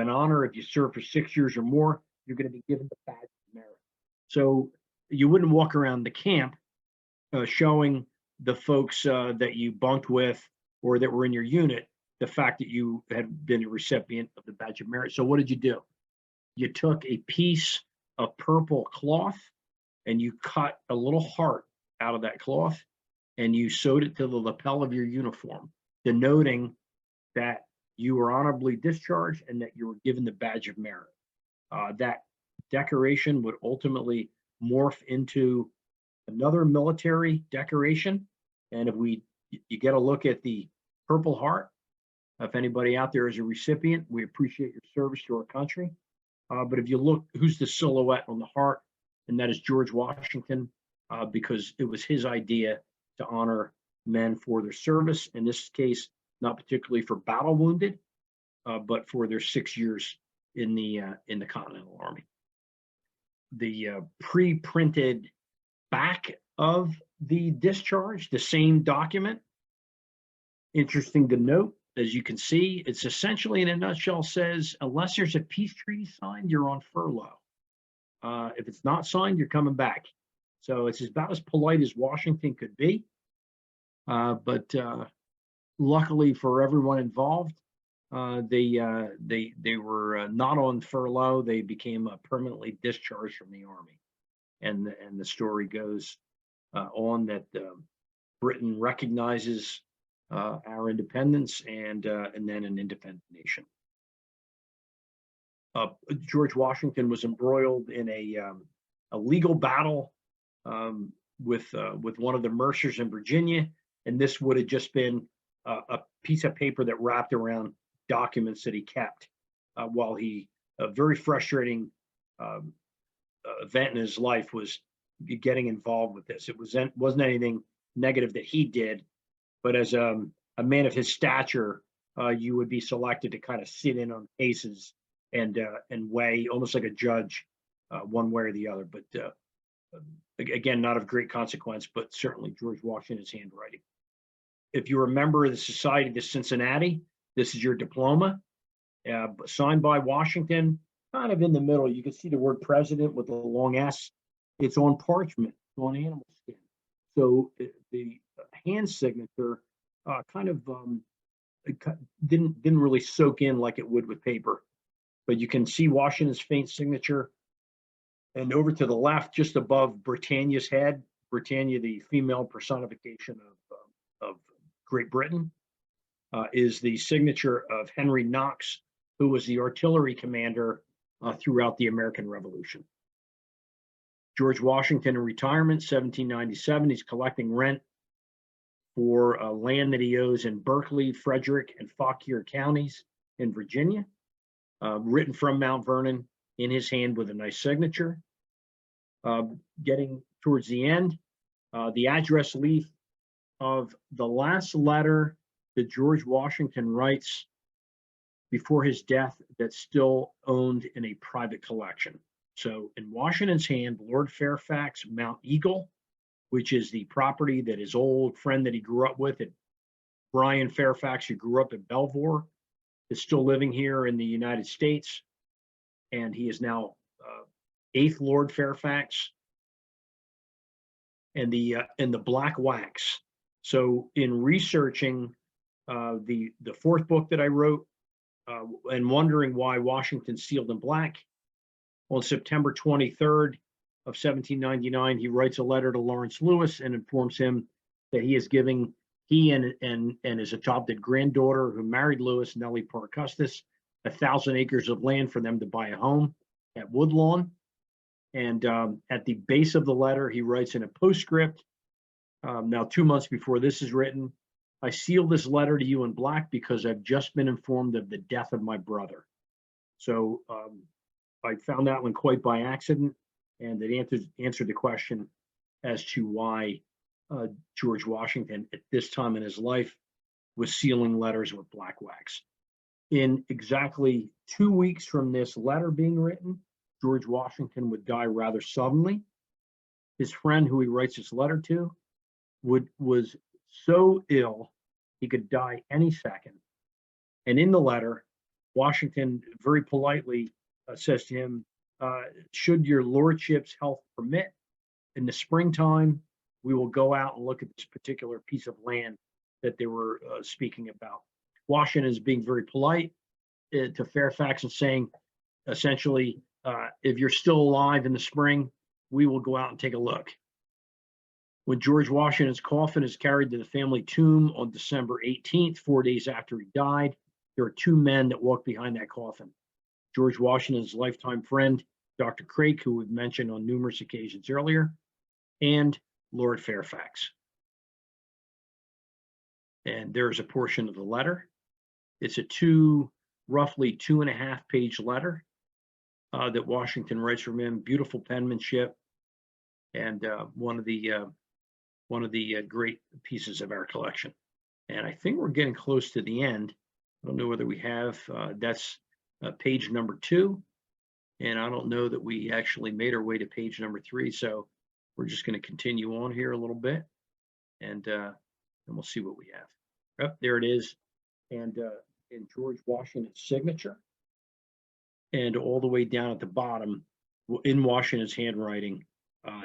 honor. If you serve for 6 years or more, you're going to be given the badge of merit. So you wouldn't walk around the camp showing the folks that you bunked with or that were in your unit the fact that you had been a recipient of the badge of merit. So what did you do? You took a piece of purple cloth and you cut a little heart out of that cloth and you sewed it to the lapel of your uniform, denoting that you were honorably discharged and that you were given the badge of merit. That decoration would ultimately morph into another military decoration. And if you get a look at the Purple Heart, if anybody out there is a recipient, we appreciate your service to our country. But if you look, who's the silhouette on the heart? And that is George Washington, because it was his idea to honor men for their service. In this case, not particularly for battle wounded, but for their 6 years in the Continental Army. The pre-printed back of the discharge, the same document. Interesting to note, as you can see, it's essentially in a nutshell says, unless there's a peace treaty signed, you're on furlough. If it's not signed, you're coming back. So it's about as polite as Washington could be. But luckily for everyone involved, they were not on furlough. They became permanently discharged from the Army. And the story goes on that Britain recognizes our independence and then an independent nation. George Washington was embroiled in a legal battle with one of the Mercers in Virginia, and this would have just been a piece of paper that wrapped around documents that he kept while he a very frustrating event in his life was getting involved with this. It wasn't anything negative that he did, but as a man of his stature, you would be selected to kind of sit in on cases and weigh almost like a judge, one way or the other. But again, not of great consequence, but certainly George Washington's handwriting. If you're a member of the Society of Cincinnati, this is your diploma, signed by Washington. Kind of in the middle, you can see the word president with a long S. It's on parchment, it's on animal skin. So the hand signature didn't really soak in like it would with paper. But you can see Washington's faint signature. And over to the left, just above Britannia's head, Britannia, the female personification of Great Britain, is the signature of Henry Knox, who was the artillery commander throughout the American Revolution. George Washington in retirement, 1797, he's collecting rent for land that he owes in Berkeley, Frederick, and Fauquier counties in Virginia, written from Mount Vernon in his hand with a nice signature. Getting towards the end, the address leaf of the last letter that George Washington writes before his death that's still owned in a private collection. So in Washington's hand, Lord Fairfax, Mount Eagle, which is the property that his old friend that he grew up with, Brian Fairfax, who grew up in Belvoir, is still living here in the United States. And he is now 8th Lord Fairfax. And the black wax. So in researching the fourth book that I wrote, and wondering why Washington sealed in black, on September 23rd of 1799, he writes a letter to Lawrence Lewis and informs him that he is giving he and his adopted granddaughter, who married Lewis, Nellie Park Custis, 1,000 acres of land for them to buy a home at Woodlawn. And at the base of the letter, he writes in a postscript, now 2 months before this is written, I seal this letter to you in black because I've just been informed of the death of my brother. So I found that one quite by accident, and it answered the question as to why George Washington at this time in his life was sealing letters with black wax. In exactly 2 weeks from this letter being written, George Washington would die rather suddenly. His friend, who he writes this letter to, was so ill he could die any second. And in the letter, Washington very politely says to him, should your lordship's health permit, in the springtime, we will go out and look at this particular piece of land that they were speaking about. Washington is being very polite to Fairfax and saying, essentially, if you're still alive in the spring, we will go out and take a look. When George Washington's coffin is carried to the family tomb on December 18th, 4 days after he died, there are two men that walk behind that coffin. George Washington's lifetime friend, Dr. Craik, who we've mentioned on numerous occasions earlier, and Lord Fairfax. And there's a portion of the letter. It's a roughly 2.5-page letter that Washington writes from him. Beautiful penmanship, and one of the great pieces of our collection. And I think we're getting close to the end. I don't know whether we have. That's page number 2, and I don't know that we actually made our way to page number 3. So we're just going to continue on here a little bit, and we'll see what we have. Oh, there it is, and in George Washington's signature, and all the way down at the bottom, in Washington's handwriting,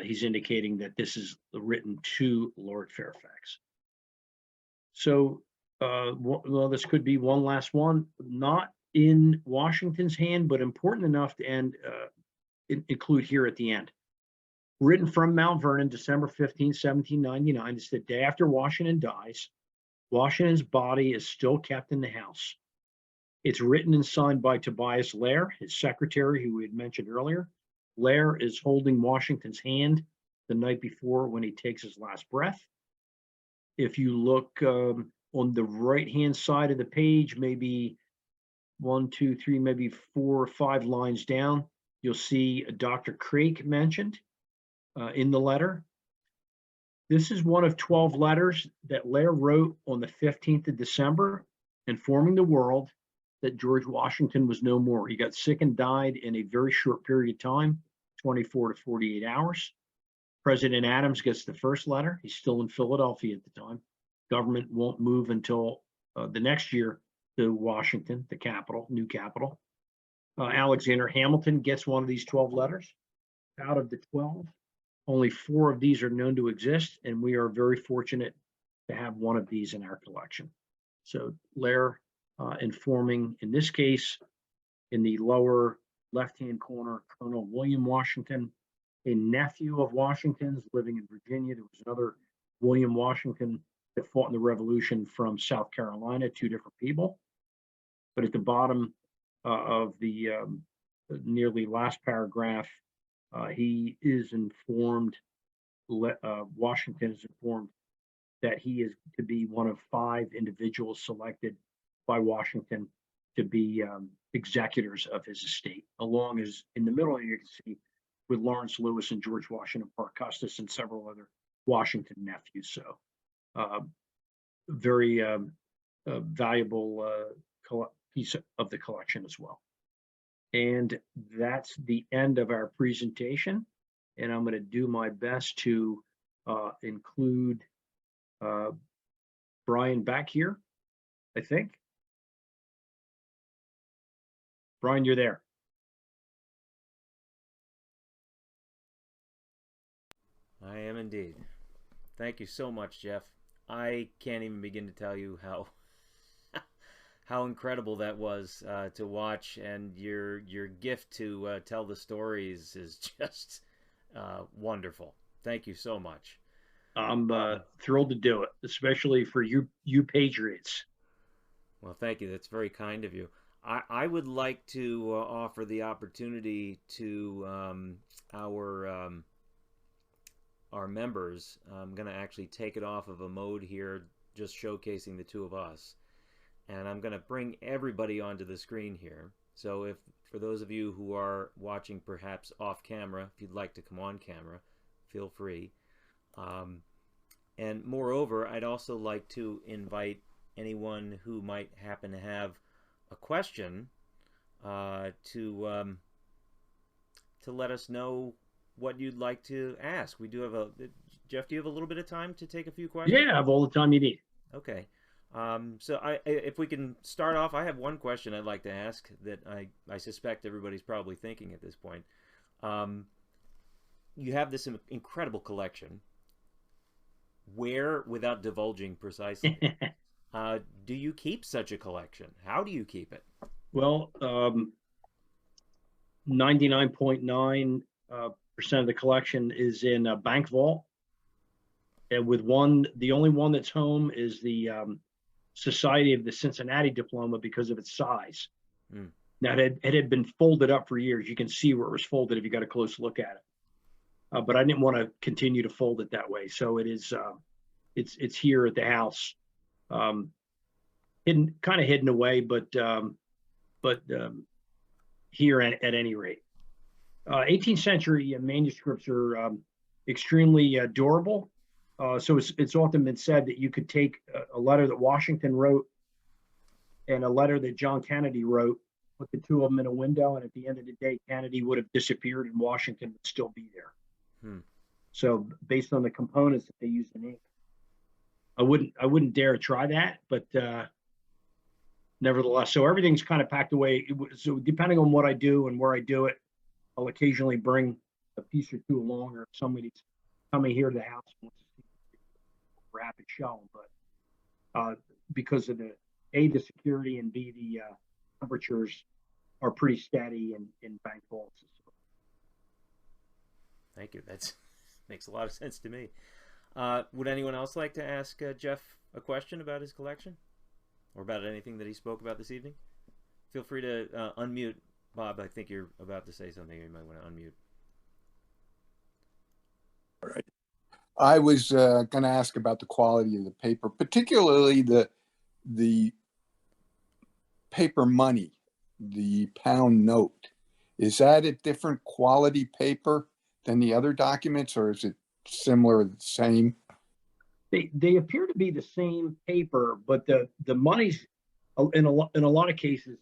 he's indicating that this is written to Lord Fairfax. So, well, this could be one last one, not in Washington's hand, but important enough to include here at the end. Written from Mount Vernon, December 15, 1799. It's the day after Washington dies. Washington's body is still kept in the house. It's written and signed by Tobias Lair, his secretary, who we had mentioned earlier. Lair is holding Washington's hand the night before when he takes his last breath. If you look on the right-hand side of the page, maybe 1, 2, 3, maybe 4 or 5 lines down, you'll see Dr. Craik mentioned in the letter. This is one of 12 letters that Lair wrote on the 15th of December, informing the world that George Washington was no more. He got sick and died in a very short period of time, 24 to 48 hours. President Adams gets the first letter. He's still in Philadelphia at the time. government won't move until the next year to Washington, the capital, new capital. Alexander Hamilton gets one of these 12 letters. Out of the 12, only 4 of these are known to exist, and we are very fortunate to have one of these in our collection. So Lair informing, in this case, in the lower left-hand corner, Colonel William Washington, a nephew of Washington's living in Virginia. There was another William Washington that fought in the Revolution from South Carolina, 2 different people. But at the bottom of the nearly last paragraph, he is informed, Washington is informed that he is to be one of 5 individuals selected by Washington to be executors of his estate, along as in the middle you can see with Lawrence Lewis and George Washington Parke Custis and several other Washington nephews. So very valuable piece of the collection as well. And that's the end of our presentation. And I'm going to do my best to include Brian back here, I think. Brian, you're there. I am indeed. Thank you so much, Jeff. I can't even begin to tell you how incredible that was to watch, and your gift to tell the stories is just wonderful. Thank you so much. I'm thrilled to do it, especially for you patriots. Well, thank you. That's very kind of you. I would like to offer the opportunity to our members. I'm going to actually take it off of a mode here, just showcasing the 2 of us. And I'm going to bring everybody onto the screen here. So if for those of you who are watching perhaps off camera, if you'd like to come on camera, feel free. And moreover, I'd also like to invite anyone who might happen to have a question to let us know what you'd like to ask. We do have Jeff, do you have a little bit of time to take a few questions? Yeah, I have all the time you need. Okay. So if we can start off, I have one question I'd like to ask that I suspect everybody's probably thinking at this point. You have this incredible collection. Where, without divulging precisely, do you keep such a collection? How do you keep it? Well, 99.9% of the collection is in a bank vault. And with the only one that's home is the Society of the Cincinnati Diploma because of its size. Mm. Now, it had been folded up for years. You can see where it was folded if you got a close look at it. But I didn't want to continue to fold it that way. So it is, it's here at the house, kind of hidden away, but here at any rate. 18th century manuscripts are extremely durable. So it's often been said that you could take a letter that Washington wrote and a letter that John Kennedy wrote, put the 2 of them in a window, and at the end of the day, Kennedy would have disappeared and Washington would still be there. So based on the components that they used in ink, I wouldn't dare try that, but nevertheless, so everything's kind of packed away. So depending on what I do and where I do it, I'll occasionally bring a piece or 2 along, or if somebody's coming here to the house and wants to see a rapid show. But because of the security, and B, the temperatures are pretty steady in bank vaults. Thank you. That makes a lot of sense to me. Would anyone else like to ask Jeff a question about his collection or about anything that he spoke about this evening? Feel free to unmute. Bob, I think you're about to say something. You might want to unmute. All right. I was going to ask about the quality of the paper, particularly the paper money, the pound note. Is that a different quality paper than the other documents, or is it similar, the same? They appear to be the same paper, but the money's in a lot of cases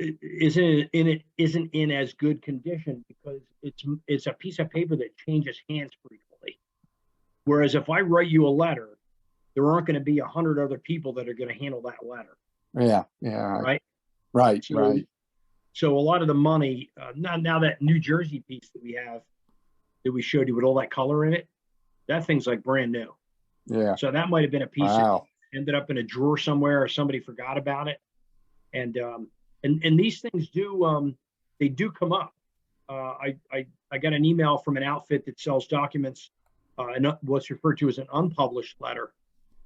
isn't in as good condition because it's a piece of paper that changes hands frequently. Whereas if I write you a letter, there aren't going to be 100 other people that are going to handle that letter. Yeah. Right. Right. So, right. So a lot of the money, now that New Jersey piece that we have, that we showed you with all that color in it, that thing's like brand new. Yeah. So that might have been a piece Wow. that ended up in a drawer somewhere, or somebody forgot about it. And these things do, they do come up. I got an email from an outfit that sells documents, and what's referred to as an unpublished letter.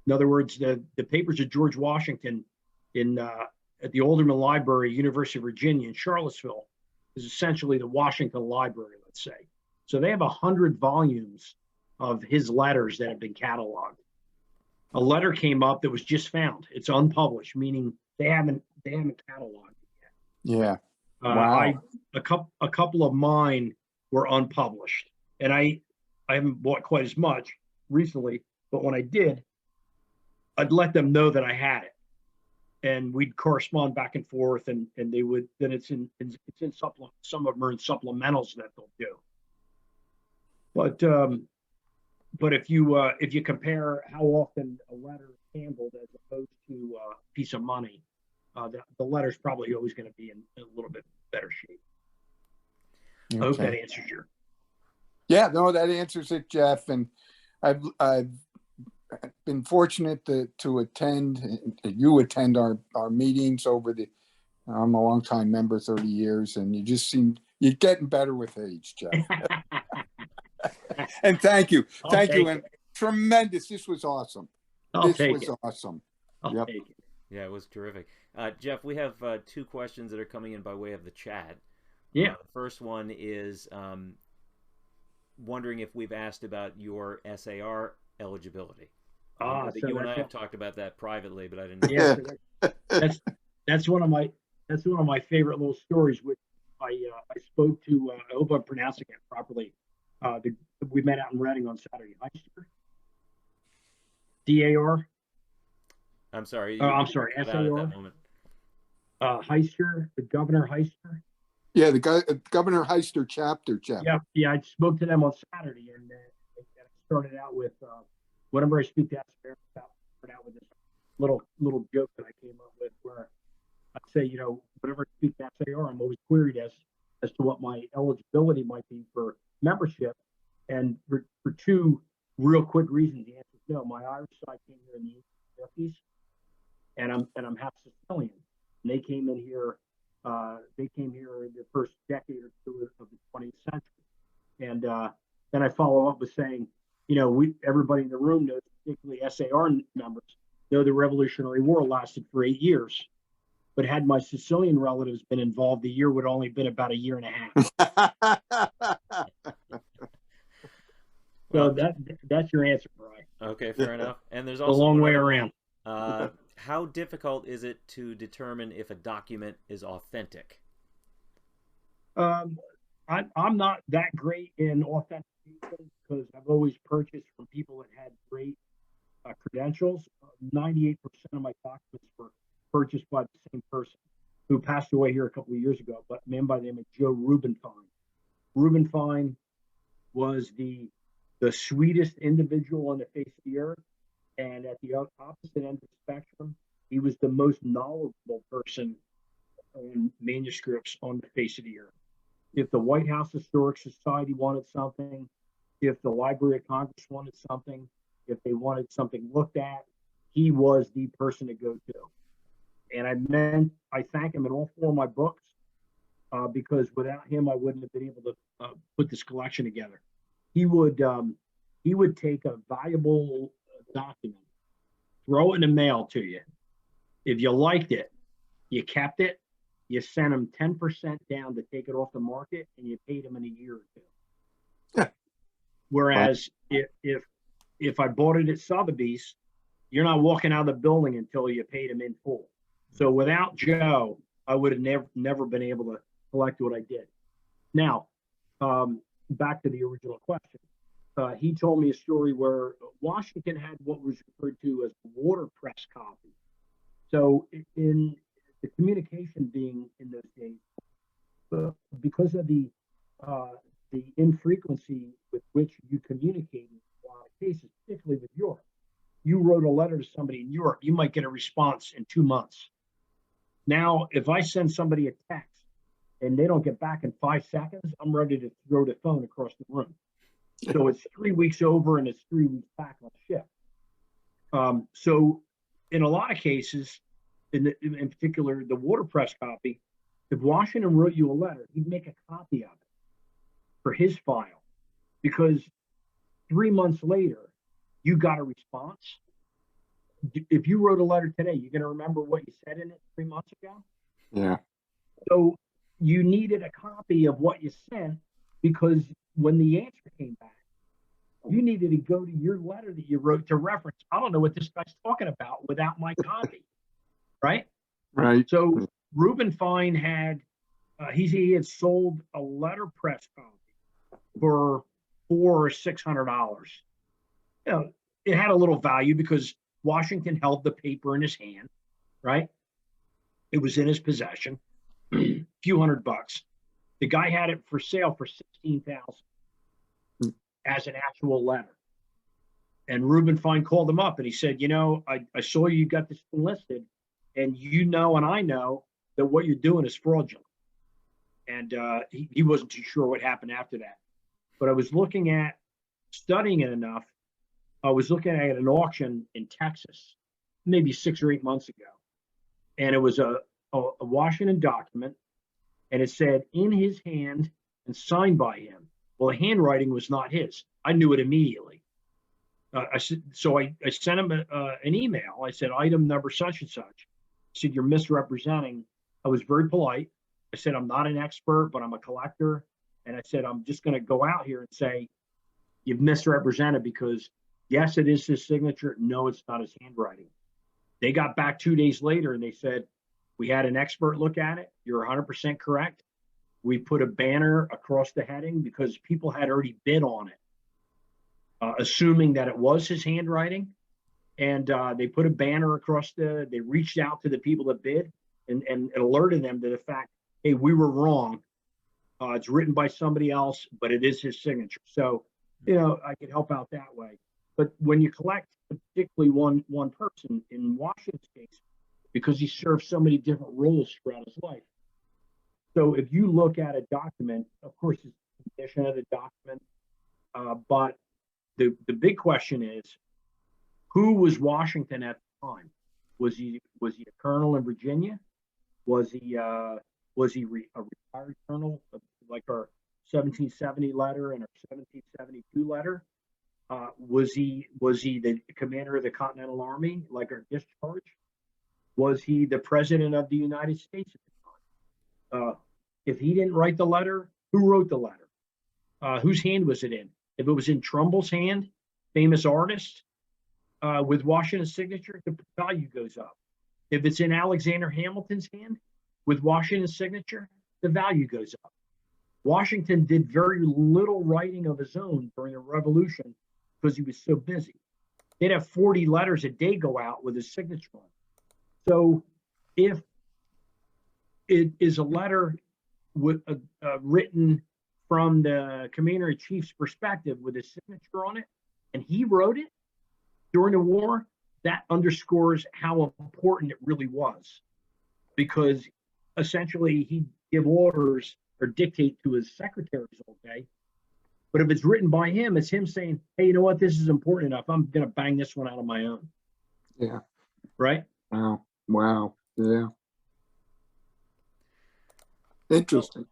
In other words, the papers of George Washington at the Alderman Library, University of Virginia in Charlottesville, is essentially the Washington Library, let's say. So they have 100 volumes of his letters that have been cataloged. A letter came up that was just found. It's unpublished, meaning they haven't cataloged it yet. Yeah. Wow. A couple of mine were unpublished, and I haven't bought quite as much recently, but when I did, I'd let them know that I had it, and we'd correspond back and forth, and they would. Then it's in supplement. Some of them are in supplementals that they'll do. But if you compare how often a letter is handled as opposed to a piece of money, the letter's probably always going to be in a little bit better shape. Okay. I hope that answers your. Yeah, no, that answers it, Jeff. And I've been fortunate to attend. You attend our meetings over the. I'm a longtime member, 30 years, and you're getting better with age, Jeff. And thank you, and tremendous. This was awesome. This was awesome. I'll take it. Yeah, it was terrific. Jeff, we have two questions that are coming in by way of the chat. Yeah. The first one is wondering if we've asked about your SAR eligibility. So you and I have talked about that privately, but I didn't. Yeah, so that's one of my favorite little stories. Which I spoke to. I hope I'm pronouncing it properly. We met out in Reading on Saturday. Heister. DAR. I'm sorry. I'm sorry. SAR. Heister, the Governor Heister. Yeah, the Governor Heister chapter, Jeff. Yeah. I spoke to them on Saturday, and I started out with whenever I speak to SAR, start out with this little joke that I came up with, where I'd say, whenever I speak to SAR, I'm always queried as to what my eligibility might be for membership, and for two real quick reasons. The answer is no. My Irish side came here in the 1850s, and I'm half Sicilian. And they came in here. They came here in the first decade or two of the 20th century. And then I follow up with saying, everybody in the room knows, particularly SAR members, know the Revolutionary War lasted for 8 years. But had my Sicilian relatives been involved, the year would only been about a year and a half. So that's your answer, Brian. Okay, fair enough. And there's also a long way around. How difficult is it to determine if a document is authentic? I'm not that great in authentication because I've always purchased from people that had great credentials. 98% of my documents were purchased by the same person who passed away here a couple of years ago, but a man by the name of Joe Rubenfine. Rubenfine was the sweetest individual on the face of the earth, and at the opposite end of the spectrum, he was the most knowledgeable person on manuscripts on the face of the earth. If the White House Historic Society wanted something, if the Library of Congress wanted something, if they wanted something looked at, he was the person to go to. And I thank him in all four of my books because without him, I wouldn't have been able to put this collection together. He would take a valuable document, throw it in the mail to you. If you liked it, you kept it. You sent him 10% down to take it off the market, and you paid him in a year or two. Yeah. Whereas if I bought it at Sotheby's, you're not walking out of the building until you paid him in full. So without Joe, I would have never been able to collect what I did. Now, back to the original question. He told me a story where Washington had what was referred to as waterpress copy. So in the communication being in those days, because of the infrequency with which you communicate in a lot of cases, you wrote a letter to somebody in Europe, you might get a response in 2 months. Now, if I send somebody a text and they don't get back in 5 seconds, I'm ready to throw the phone across the room. So it's 3 weeks over and it's 3 weeks back on ship. So in a lot of cases, in particular, the waterpress copy, if Washington wrote you a letter, he'd make a copy of it for his file, because 3 months later, you got a response. If you wrote a letter today, you're going to remember what you said in it 3 months ago. Yeah. So you needed a copy of what you sent, because when the answer came back, you needed to go to your letter that you wrote to reference. I don't know what this guy's talking about without my copy, right? Right. So Reuben Fine had, he had sold a letterpress copy for $400 or $600. You know, it had a little value because Washington held the paper in his hand, right? It was in his possession, a few $100. The guy had it for sale for $16,000 as an actual letter. And Reuben Fine called him up and he said, you know, I saw you got this listed, and you know, and I know that what you're doing is fraudulent. And he wasn't too sure what happened after that. But I was looking at, studying it enough, I was looking at an auction in Texas, maybe 6 or 8 months ago. And it was a Washington document, and it said in his hand and signed by him. Well, the handwriting was not his. I knew it immediately. So I sent him an email. I said, item number such and such. I said, you're misrepresenting. I was very polite. I said, I'm not an expert, but I'm a collector. And I said, I'm just going to go out here and say, you've misrepresented, because yes, it is his signature. No, it's not his handwriting. They got back 2 days later and they said, we had an expert look at it. You're 100% correct. We put a banner across the heading because people had already bid on it, assuming that it was his handwriting. And they put a banner across they reached out to the people that bid and alerted them to the fact, hey, we were wrong. It's written by somebody else, but it is his signature. So, you know, I could help out that way. But when you collect particularly one person, in Washington's case, because he served so many different roles throughout his life. So if you look at a document, of course, it's the condition of the document, but the big question is, who was Washington at the time? Was he a colonel in Virginia? Was he a retired colonel, like our 1770 letter and our 1772 letter? Was he the commander of the Continental Army, like our discharge? Was he the president of the United States at the time? If he didn't write the letter, who wrote the letter? Whose hand was it in? If it was in Trumbull's hand, famous artist, with Washington's signature, the value goes up. If it's in Alexander Hamilton's hand with Washington's signature, the value goes up. Washington did very little writing of his own during the Revolution because he was so busy. They'd have 40 letters a day go out with his signature on. So if it is a letter with written from the commander-in-chief's perspective with his signature on it, and he wrote it during the war, that underscores how important it really was, because essentially he'd give orders or dictate to his secretaries all day. But if it's written by him, it's him saying, hey, you know what, this is important enough, I'm going to bang this one out on my own. Yeah. Right? Wow. Yeah. Interesting.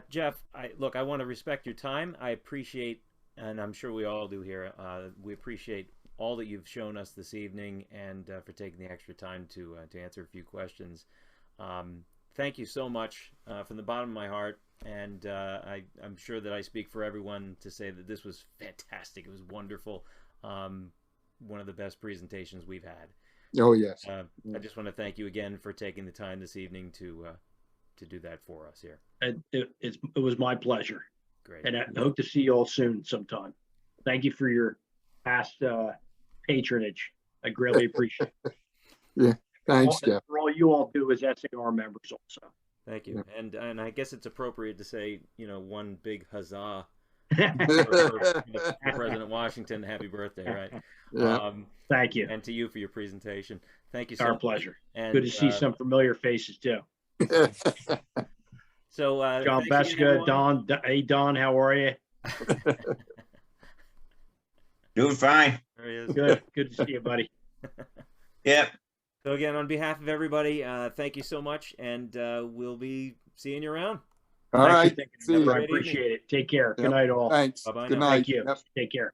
Jeff, I want to respect your time. I appreciate, and I'm sure we all do here, we appreciate all that you've shown us this evening, and for taking the extra time to answer a few questions. Thank you so much from the bottom of my heart, and I'm sure that I speak for everyone to say that this was fantastic. It was wonderful. One of the best presentations we've had. Oh, yes. I just want to thank you again for taking the time this evening to do that for us here. It was my pleasure. Great. And I hope to see you all soon sometime. Thank you for your past patronage. I greatly appreciate it. Yeah. Thanks, Jeff. For all you all do as SAR members also. Thank you. Yeah. And I guess it's appropriate to say, one big huzzah for President Washington, happy birthday, right? Yeah. Thank you. And to you for your presentation. Thank you so Our much. pleasure. And, Good to see some familiar faces too. So John thanks again, Beska, Don. Hey, Don, how are you? Doing fine. There he is. Good. Good to see you, buddy. Yep. So again, on behalf of everybody, thank you so much, and we'll be seeing you around. All right. Thanks for See thinking of you. us. I appreciate it. Take care. Yep. Good night, all. Thanks. Bye-bye Good now. night. Thank you. Yep. Take care.